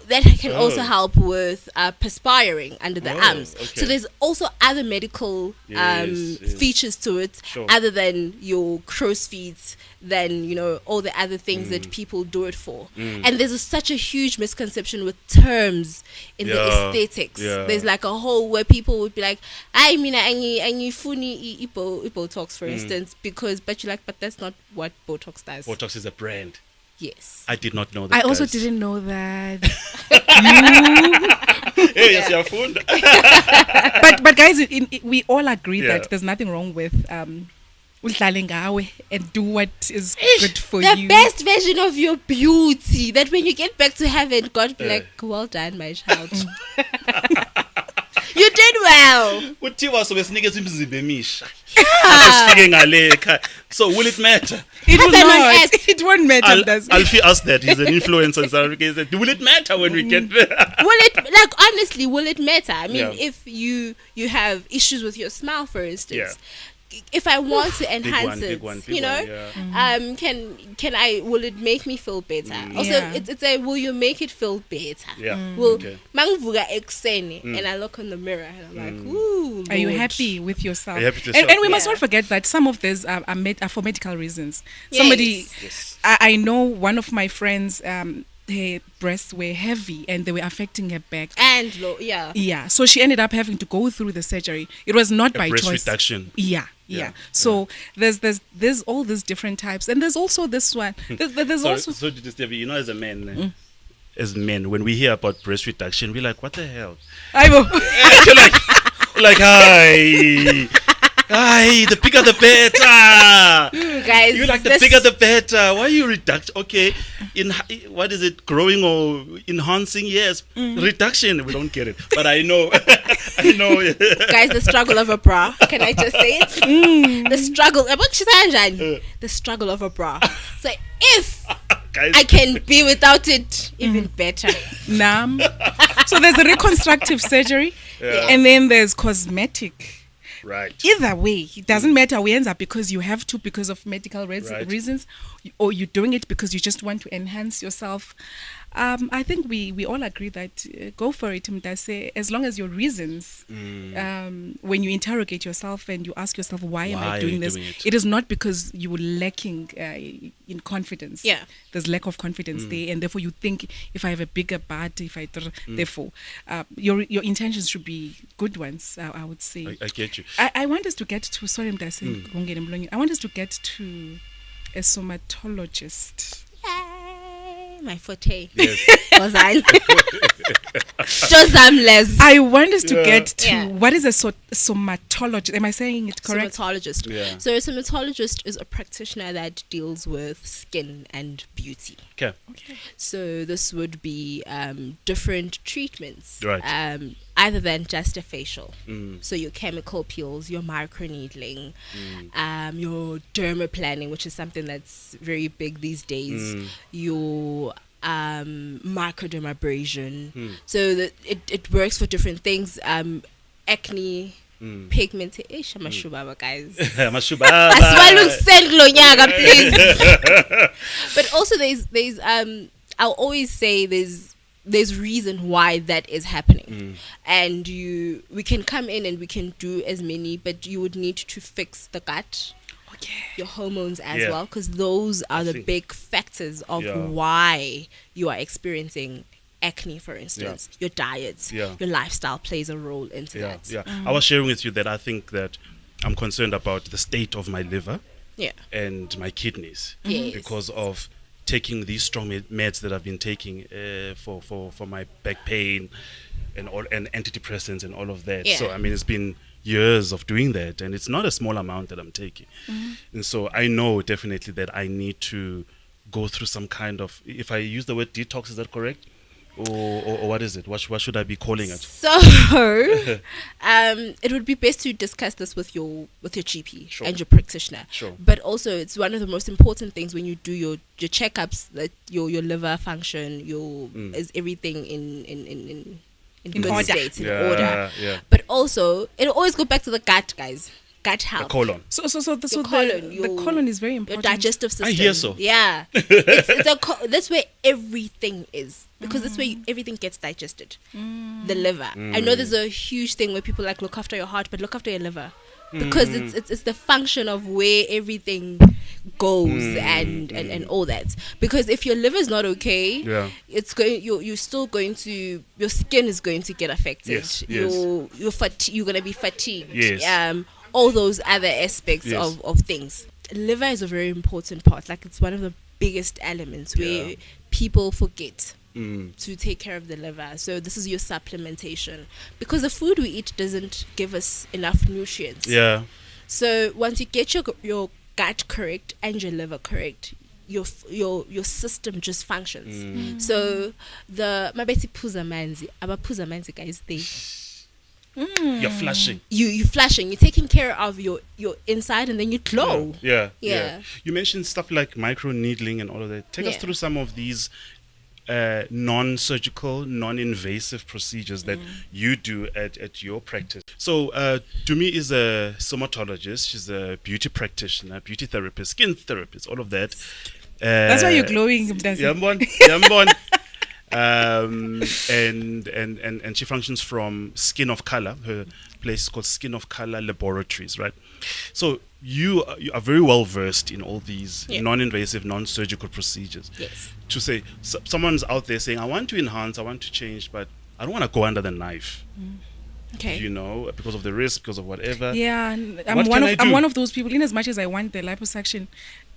that can also help with perspiring under the arms. okay. So there's also other medical Yes. features to it, Sure. other than your crow's feet, than all the other things that people do it for. And there's such a huge misconception with terms in the Yeah. aesthetics. Yeah. There's like a whole where people would be like, I mean, I funny Botox, for instance, but you're like, but that's not what Botox does. Botox is a brand. Yes. I did not know that. I also guys. didn't know that. Hey, yes, you're fond. but guys, we all agree Yeah. that there's nothing wrong with udlale ngawe and do what is good for The you. best version of your beauty, that when you get back to heaven, God be like, well done, my child. You did well. Kuthiwa sobe sinikeza imizimba emisha. Asifike ngale ekhaya. So will it matter? It will Have an not. act. It won't matter. does it? Alfie asked that. He's an influencer in South Africa. He said, will it matter when we get there? Will it, like, honestly, will it matter? I mean, Yeah. if you have issues with your smile, for instance, Yeah. if I want to enhance big it, one, you know, yeah. can I? Will it make me feel better? Also, Yeah. it's a will you make it feel better? Yeah. Well, Okay. mangivuka ekuseni and I look in the mirror and I'm like, ooh, Are you Lord. happy with yourself? Are you happy with And yourself? we must Yeah. not forget that some of these are for medical reasons. Yes. Somebody, Yes. I know one of my friends, her breasts were heavy and they were affecting her back. And yeah. Yeah, so she ended up having to go through the surgery. It was not A by breast choice. reduction. Yeah. So there's all these different types, and there's also this one. There's So, also so Stevie, you know, as a man, as men, when we hear about breast reduction, we're like, what the hell? I will. You're like, hi, the bigger the better. Guys, You like the this- bigger the better. Why are you reduction? Okay, in what is it? Growing or enhancing? Yes, reduction. We don't get it, but I know, I know. Guys, the struggle of a bra. Can I just say it? The struggle. The struggle of a bra. So if Guys, I can be without it, even better. Nam. So there's a reconstructive surgery, Yeah. and then there's cosmetic. right. Either way, it doesn't matter. We end up because you have to, because of medical Right. reasons, or you're doing it because you just want to enhance yourself. I think we all agree that go for it, Mdase, as long as your reasons, when you interrogate yourself and you ask yourself, why am Why I are doing you this? doing it? It is not because you were lacking in confidence. Yeah. There's lack of confidence there, and therefore you think, if I have a bigger butt, therefore your intentions should be good ones, I would say. I get you. I want us to get to, sorry Mdase, I want us to get to a somatologist. Yay, my forte. Yes. Was I? Just less. I want us to get to Yeah. what is a somatologist. Am I saying it correct? Somatologist. Yeah. So a somatologist is a practitioner that deals with skin and beauty. Okay. So this would be different treatments, Right. Other than just a facial. So your chemical peels, your microneedling, your dermaplaning, which is something that's very big these days. Your microdermabrasion. So that it works for different things. Acne. Pigmentation, amashuba, guys. Mashubaba. Aswalungiseni kulo nyaka, please. But also there's I'll always say there's reason why that is happening. And we can come in and we can do as many, but you would need to fix the gut, your hormones as Yeah. well, because those are the think- big factors of Yeah. why you are experiencing acne, for instance. Your diet, Yeah. your lifestyle plays a role into Yeah, that. yeah. I was sharing with you that I think that I'm concerned about the state of my liver Yeah. and my kidneys Yes. because of taking these strong meds that I've been taking for my back pain and antidepressants and all of that. Yeah. So I mean, it's been years of doing that, and it's not a small amount that I'm taking. And so I know definitely that I need to go through some kind of, if I use the word detox, is that correct? Or what is it? What should I be calling it? So, it would be best to discuss this with your GP Sure. and your practitioner. Sure. But also, it's one of the most important things when you do your checkups, that your liver function, is everything in good order. state, in Yeah, order. yeah. But also, it'll always go back to the gut, guys. Gut The health. colon. So the colon, colon is very Your important. digestive system. I hear so. Yeah. That's where everything is. Because that's where everything gets digested. The liver. I know there's a huge thing where people like look after your heart, but look after your liver. Because it's the function of where everything goes and all that. Because if your liver is not okay, Yeah. it's going you're still going to, your skin is going to get affected. Yes, yes. You're gonna be fatigued. Yes. All those other aspects Yes. of things. Liver is a very important part. Like, it's one of the biggest elements where Yeah. people forget to take care of the liver. So this is your supplementation, because the food we eat doesn't give us enough nutrients. Yeah. So once you get your gut correct and your liver correct, your system just functions. So the mabeti phuza manzi, abaphuza manzi guys, You're flushing. You flushing. You're taking care of your inside, and then you glow. Yeah. Yeah. You mentioned stuff like micro needling and all of that. Take us Yeah. through some of these non-surgical, non-invasive procedures that you do at your practice. So Tumi is a somatologist. She's a beauty practitioner, beauty therapist, skin therapist, all of that. That's why you're glowing. Yambon. And she functions from Skin of Color. Her place is called Skin of Color Laboratories, right? So you are very well versed in all these non-invasive, non-surgical procedures. Yes. To say someone's out there saying, I want to enhance, I want to change, but I don't want to go under the knife. Okay. You know, because of the risk, because of whatever. Yeah, I'm one of those people. In as much as I want the liposuction,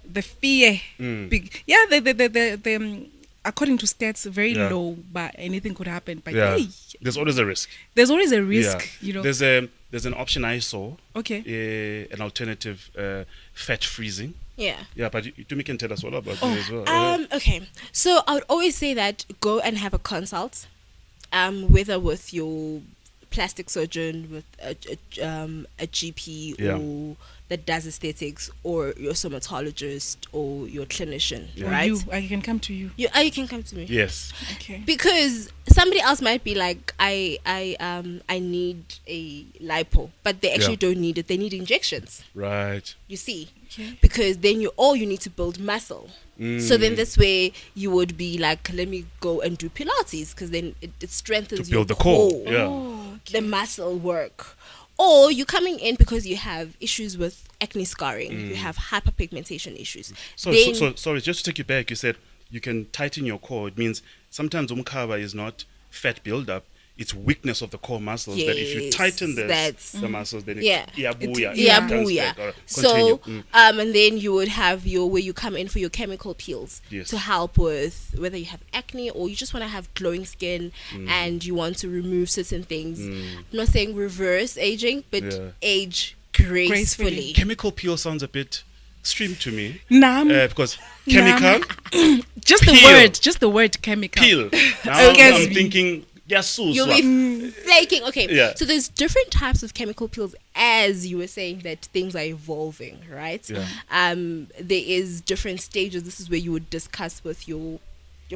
the fear, big. Yeah, the according to stats, very low, but anything could happen. But hey, there's always a risk. There's always a risk, you know. There's an option I saw. Okay. An alternative, fat freezing. Yeah. Yeah, but Tumi can tell us all about it as well. Okay. So I would always say that go and have a consult, whether with your plastic surgeon, with a GP or that does aesthetics, or your somatologist or your clinician, right? I can come to you. You can come to me. Yes. Okay. Because somebody else might be like, I need a lipo, but they actually don't need it. They need injections. Right. You see, Okay. because then you need to build muscle. So then this way you would be like, let me go and do Pilates, because then it strengthens To build your the core. core, Yeah. the muscle work. Or you're coming in because you have issues with acne scarring, you have hyperpigmentation issues. So sorry, just to take you back, you said you can tighten your core. It means sometimes umkhaba is not fat buildup, it's weakness of the core muscles. That if you tighten the muscles, then Iyabuya. So and then you would have where you come in for your chemical peels to help with whether you have acne or you just want to have glowing skin and you want to remove certain things. I'm not saying reverse aging, but age gracefully. Chemical peel sounds a bit extreme to me. Because chemical just the word chemical peel. Now I'm thinking you'll be flaking. Okay, so there's different types of chemical peels, as you were saying that things are evolving, right? There is different stages. This is where you would discuss with your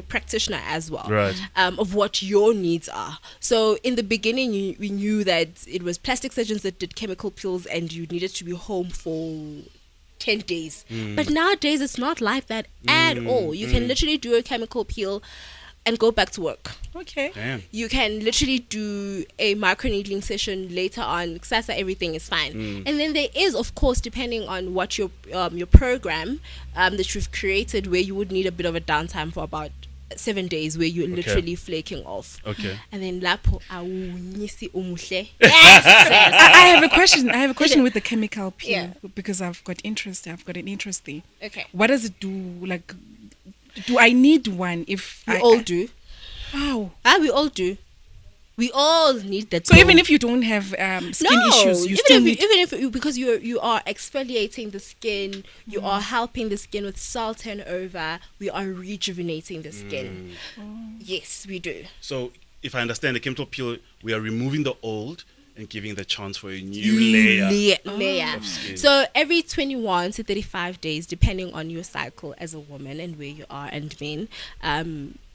practitioner as well, right? Of what your needs are. So in the beginning, we knew that it was plastic surgeons that did chemical peels, and you needed to be home for 10 days. But nowadays, it's not like that at all. You can literally do a chemical peel and go back to work. Okay. Damn. You can literally do a microneedling session later on. Sasa, everything is fine. And then there is, of course, depending on what your program that you've created, where you would need a bit of a downtime for about 7 days, where you're literally flaking off. Okay. And then lapo awunyisi umuhle. I have a question. I have a question with the chemical peel because I've got interest. I've got an interest there. Okay. What does it do? Like, do I need one? If we all do. Wow. We all do. We all need that. So even if you don't have skin issues, you still need. Even if because you are exfoliating the skin, you are helping the skin with cell turnover. We are rejuvenating the skin. Yes, we do. So if I understand the chemical peel, we are removing the old and giving the chance for a new layer of skin. So every 21 to 35 days, depending on your cycle as a woman and where you are and men,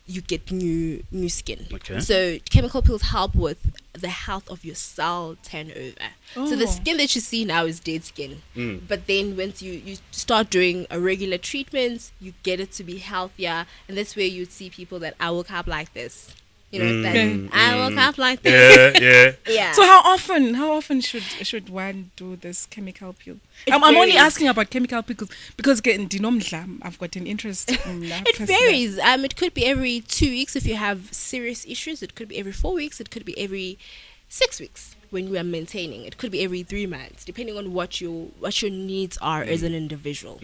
you get new skin. Okay. So chemical peels help with the health of your cell turnover. So the skin that you see now is dead skin. But then once you start doing a regular treatment, you get it to be healthier. And that's where you'd see people that I woke up like this. You know, I woke up like this. Yeah. So how often should one do this chemical peel? I'm only asking about chemical peels because I've got an interest in that. It varies. It could be every 2 weeks if you have serious issues. It could be every 4 weeks. It could be every 6 weeks when we are maintaining. It could be every 3 months, depending on what your needs are as an individual.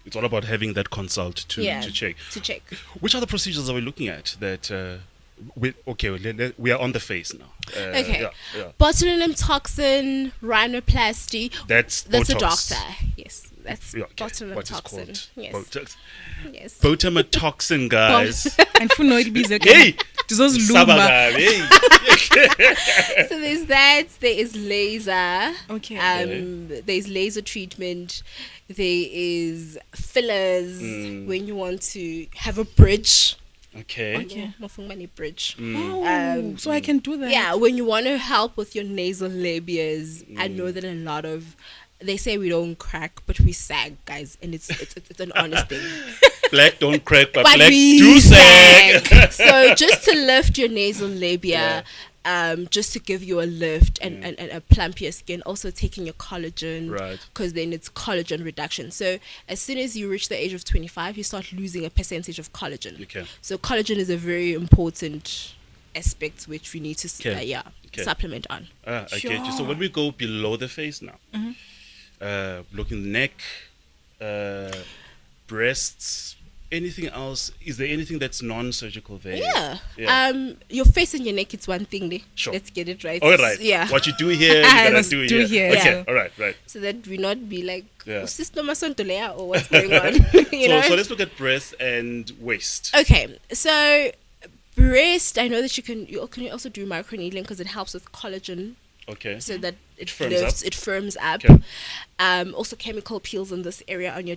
It's all about having that consult to check. Which other procedures are we looking at that? We are on the face now. Botulinum toxin, rhinoplasty. That's a Botox. doctor. Yes, that's botulinum what toxin. Is called Yes. Botox. Yes. Botulinum toxin, guys. And for no it be Hey, Ndizoziluma. So there's that. There is laser. Okay. There's laser treatment. There is fillers when you want to have a bridge. Okay. Money bridge. Oh, so I can do that. Yeah, when you want to help with your nasal labias, I know that a lot of they say we don't crack, but we sag, guys, and it's an honest thing. Black don't crack, but But black we do sag. So just to lift your nasal labia, just to give you a lift and a plump your skin, also taking your collagen, Right. because then it's collagen reduction. So as soon as you reach the age of 25, you start losing a percentage of collagen. Okay. So collagen is a very important aspect which we need to Okay. supplement on. I get you. So when we go below the face now, looking the neck, breasts, anything else? Is there anything that's non-surgical there? Yeah. Yeah. Your face and your neck, it's one thing. Sure. Let's get it right. All right. Yeah. What you do here, you gotta must do do here. here. Okay. Yeah. All right. Right. So that we not be like, Yeah. Sister Masontolea, or what's going on. you know? So let's look at breast and waist. Okay, so breast, I know that you can also do microneedling because it helps with collagen, Okay. so that it Firms lifts, up. it firms up. Okay. Also chemical peels in this area on your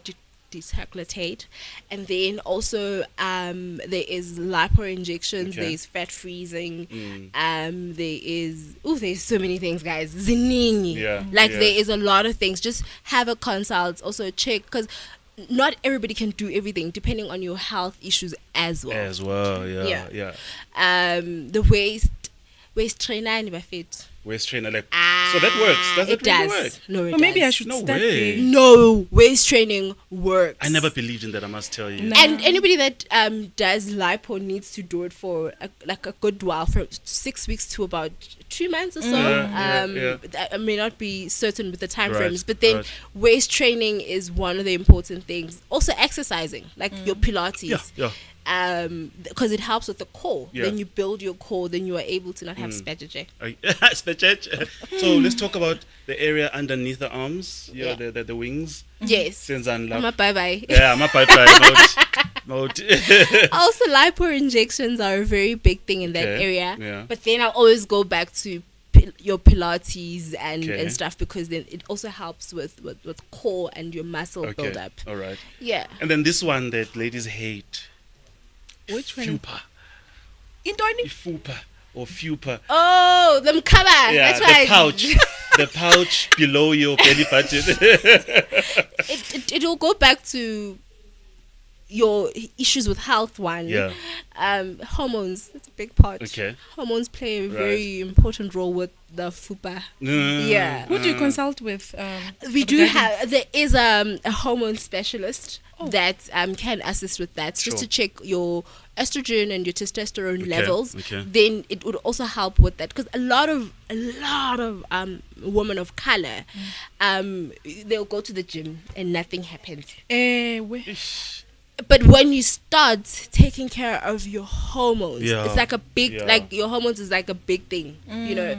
desacralitate, and then also there is lipo injections, Okay. there's fat freezing, there's so many things, guys. Ziningi. Yeah, Like yeah. there is a lot of things. Just have a consult, also check, because not everybody can do everything depending on your health issues as well. As well, yeah. Yeah. The waist trainer and my feet. Waist trainer, like so that works. Does it really work? No, it Or maybe I does. should No start way. there. No, waist training works. I never believed in that, I must tell you. No. And anybody that does lipo needs to do it for a good while, from 6 weeks to about 2 months or so. Yeah. I may not be certain with the time Right, frames, but then right. waist training is one of the important things. Also exercising, like your Pilates. Yeah. Because it helps with the core. Yeah. Then you build your core, then you are able to not have spaghetti. So let's talk about the area underneath the arms, Yeah. the wings. Yes. Senzan I'm a love. bye-bye. Yeah, I'm a bye-bye mode. Also, lipo injections are a very big thing in that Okay, area. yeah. But then I always go back to your Pilates and Okay. stuff, because then it also helps with core and your muscle Okay, build up. all right. Yeah. And then this one that ladies hate. Which one? Fupa. Intoni? Fupa or fupa. Oh, them cover. Yeah, That's right. the pouch. The pouch below your belly button. It will go back to your issues with health one. Yeah. Hormones, that's a big part. Okay. Hormones play a Right. very important role with the fupa. Yeah. Who do you consult with? We do regarding- there is a hormone specialist that can assist with that, just Sure. to check your estrogen and your testosterone Okay, levels. okay. Then it would also help with that, because a lot of women of color, they'll go to the gym and nothing happens. But when you start taking care of your hormones, Yeah. it's like a big, Yeah. like your hormones is like a big thing, you know.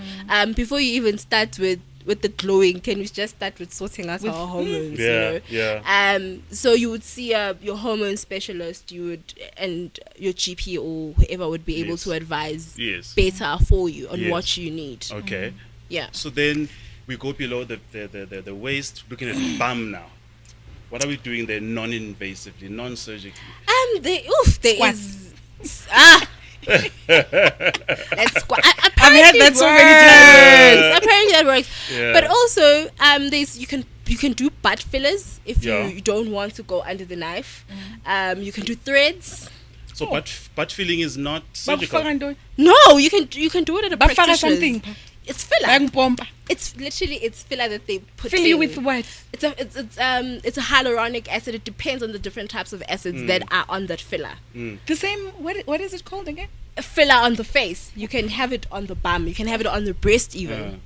Before you even start with the glowing, can we just start with sorting out our hormones? Yeah, you know? yeah. So you would see your hormone specialist, and your GP or whoever would be able Yes. to advise Yes. better for you on Yes. what you need. Okay. Yeah. So then we go below the waist, looking at bum now. What are we doing there non-invasively, non-surgically? There Squats. is let's squat. I've heard that so many times. Apparently that works. Yeah. But also, there's you can do butt fillers if Yeah. you don't want to go under the knife. You can do threads. So butt filling is not surgical. No, you can do it at a Bafaka practitioner's. something. It's filler. Bangpompa. It's literally filler that they put Fill in. you with what? It's a hyaluronic acid. It depends on the different types of acids that are on that filler. The same. What is it called again? A filler on the face. You can have it on the bum. You can have it on the breast even.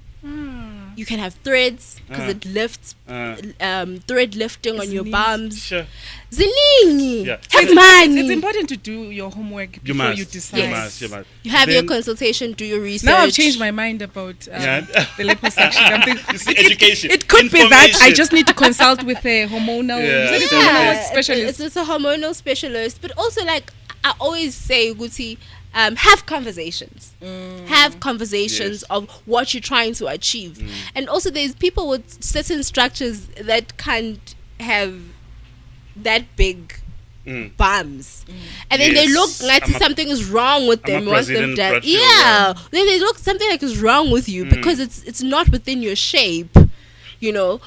You can have threads because it lifts. Thread lifting on your neat. bums. Sure. Ziningi. Yeah. It's important to do your homework You before must. you decide. Yes. You must. You have your Then- consultation. Do your research. Now I've changed my mind about Yeah. the liposuction. I'm thinking, You see, education. It could be that I information. just need to consult with a hormonal. Yeah. You said it's Yeah. hormonal It's specialist. a hormonal specialist, but also like I always say, Guti, have conversations. Have conversations of what you're trying to achieve. And also there's people with certain structures that can't have that big bums, and then they look like something is wrong with them once they've done. Then they look something like is wrong with you because it's not within your shape, you know.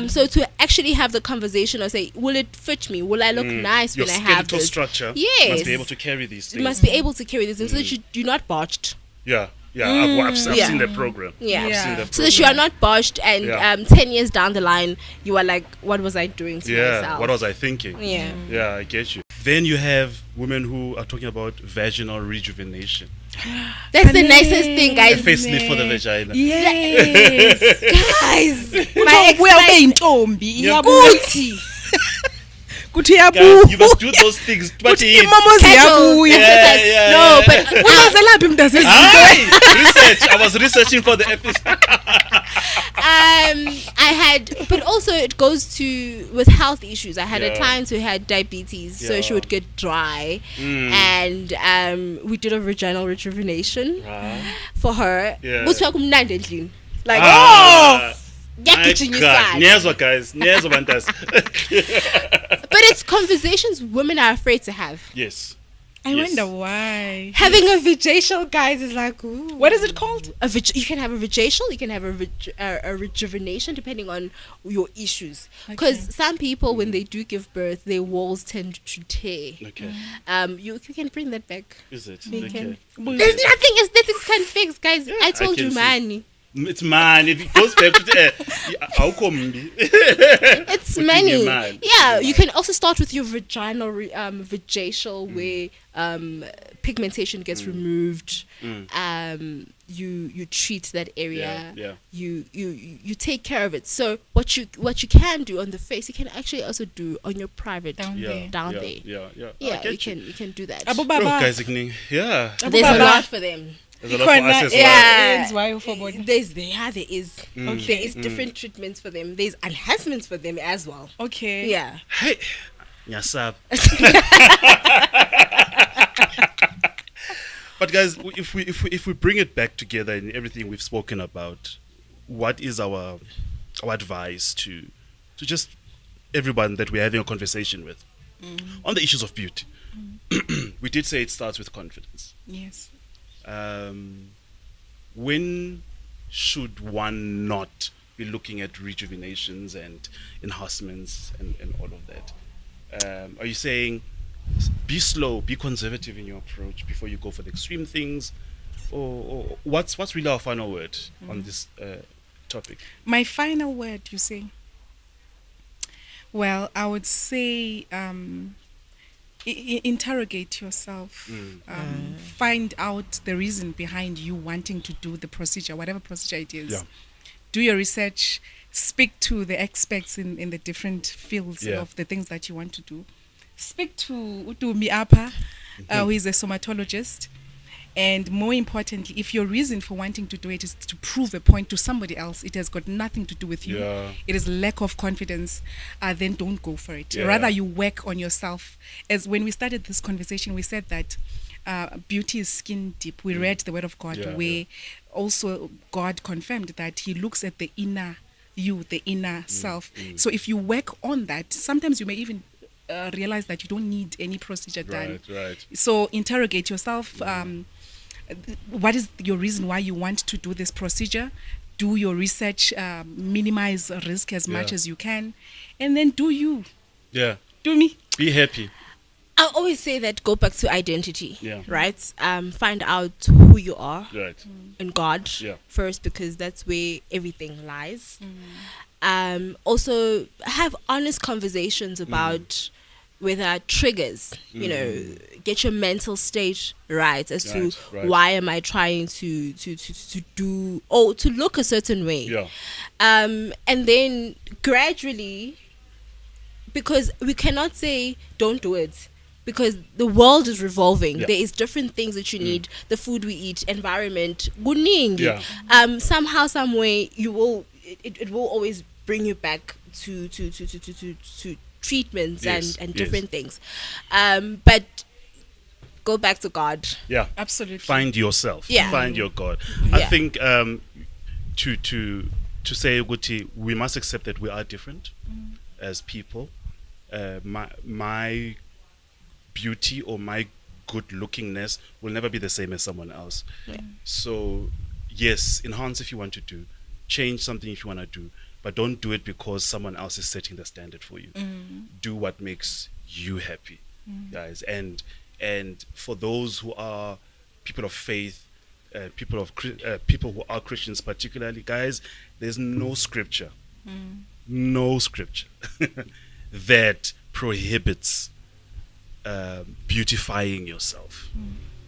So to actually have the conversation of say, will it fit me? Will I look nice your when I have skeletal this? structure Yes, must be able to carry these things. You must be able to carry this, and so that you're not botched. I've seen the program. Yeah. I've seen the program. So that you are not botched, and 10 years down the line, you are like, what was I doing to myself? What was I thinking? Yeah, I get you. Then you have women who are talking about vaginal rejuvenation. That's the nicest thing, guys. A facelift for the vagina. Yes. Guys, My ex-wife. Guys, you must do those things. But Kettles, Ziyabuya. exercise. No, but research. I was researching for the episode. I had, but also it goes to with health issues. I had a client who had diabetes, so she would get dry, and we did a vaginal rejuvenation for her. Like guys. But it's conversations women are afraid to have. Yes. I wonder why. Having a vaginal, guys, is like, ooh. What is it called? You can have a vaginal, you can have a rejuvenation depending on your issues. Because some people, when they do give birth, their walls tend to tear. Okay. You can bring that back. Is it? You Okay. can. There's nothing aesthetics can fix, guys. I told you, man. It's man. It goes back to the. It's money. Yeah, you can also start with your vaginal vajacial where pigmentation gets removed. You treat that area. You take care of it. So what you can do on the face, you can actually also do on your private down there. Yeah, you can do that. Yeah. There's a lot for them. There's a lot for us as well. There is. There is different treatments for them. There's enhancements for them as well. Okay. Yeah. Hey. Yasab. But guys, if we bring it back together in everything we've spoken about, what is our advice to just everyone that we're having a conversation with on the issues of beauty? We did say it starts with confidence. Yes. When should one not be looking at rejuvenations and enhancements and all of that? Are you saying be slow, be conservative in your approach before you go for the extreme things? Or what's really our final word on this topic? My final word, you say? Well, I would say interrogate yourself. Find out the reason behind you wanting to do the procedure, whatever procedure it is. Yeah. Do your research. Speak to the experts in the different fields of the things that you want to do. Speak to Tumi Apa, who is a somatologist. And more importantly, if your reason for wanting to do it is to prove a point to somebody else, it has got nothing to do with you. It is lack of confidence, then don't go for it. Rather, you work on yourself. As when we started this conversation, we said that beauty is skin deep. We read the word of God where also God confirmed that he looks at the inner you, the inner self. So if you work on that, sometimes you may even realize that you don't need any procedure done. Right. So interrogate yourself. What is your reason why you want to do this procedure? Do your research, minimize risk as much as you can, and then do you. Yeah. Do me. Be happy. I always say that go back to identity, Yeah. right? Find out who you are Right. in God first, because that's where everything lies. Also, have honest conversations about whether triggers, you know, get your mental state right as to why am I trying to do or to look a certain way. Yeah. And then gradually, because we cannot say don't do it, because the world is revolving. There is different things that you need, the food we eat, environment, kuningi. Somehow, some way, you will it will always bring you back to treatments and different things. But go back to God. Yeah. Absolutely. Find yourself. Yeah. Find your God. I Yeah. think to say Guti, we must accept that we are different as people. My beauty or my good lookingness will never be the same as someone else. So yes, enhance if you want to do, change something if you want to do, but don't do it because someone else is setting the standard for you. Do what makes you happy, guys. And for those who are people of faith, people who are Christians particularly, guys, there's no scripture that prohibits beautifying yourself.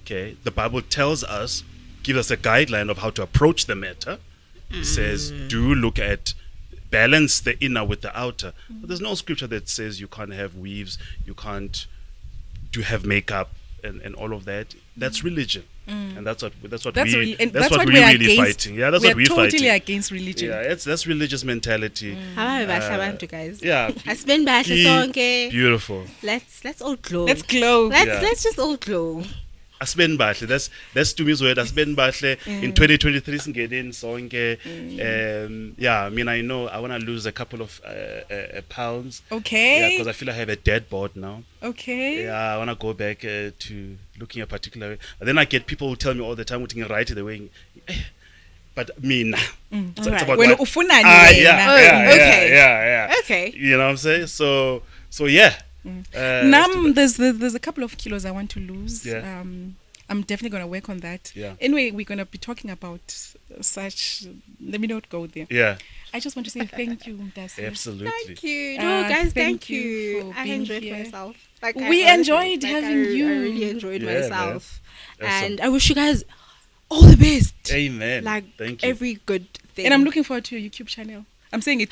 Okay, the Bible tells us, gives us a guideline of how to approach the matter. It says, do look at, balance the inner with the outer. But there's no scripture that says you can't have weaves, you can't have makeup and all of that. That's religion. And that's what we're really against. fighting. Yeah, that's what we're totally fighting. against religion. Yeah, that's religious mentality. Guys. Yeah. I spend back Beautiful. Let's all glow. Let's glow. Let's just all glow. Asben bahle, that's Tumi's word. Asben bahle in 2023 singedin sonke. Yeah, I mean, I know I want to lose a couple of pounds. Okay. Yeah, because I feel I have a dead bod now. Okay. Yeah, I want to go back to looking a particular way. And then I get people who tell me all the time, looking right the way. But me nah. It's about When what- ufunani yeah. Okay. You know what I'm saying? So yeah. There's a couple of kilos I want to lose. Yeah. I'm definitely going to work on that. Yeah. Anyway, we're going to be talking about such. Let me not go there. Yeah, I just want to say thank you, Dasi. absolutely. Thank you. No, guys, thank thank you you. for I being enjoyed here. myself. We enjoyed having you. I really enjoyed Yeah, myself. man. And I wish you guys all the best. Amen. Like Thank you. every good thing. And I'm looking forward to your YouTube channel. I'm saying it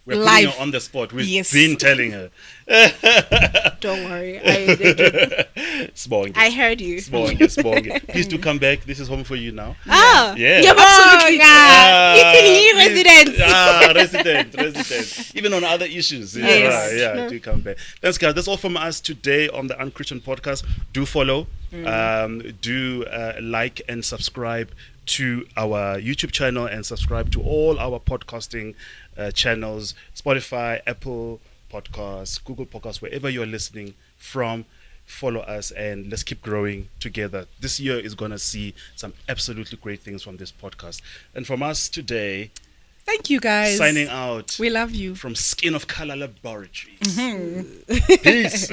We're putting live. her on the spot. We've Yes. been telling her. Don't worry. Sponge. I heard you. Sponge. Please do come back. This is home for you now. Oh, Yeah. absolutely. You can hear residents. Resident. Even on other issues. Yes. Yeah, do come back. Thanks, guys. That's all from us today on the UnChristian podcast. Do follow. Do like and subscribe to our YouTube channel and subscribe to all our podcasting channels, Spotify, Apple Podcasts, Google Podcasts, wherever you're listening from. Follow us and let's keep growing together. This year is going to see some absolutely great things from this podcast. And from us today, Thank you, guys. signing out We love you. from Skin of Color Laboratories. Peace.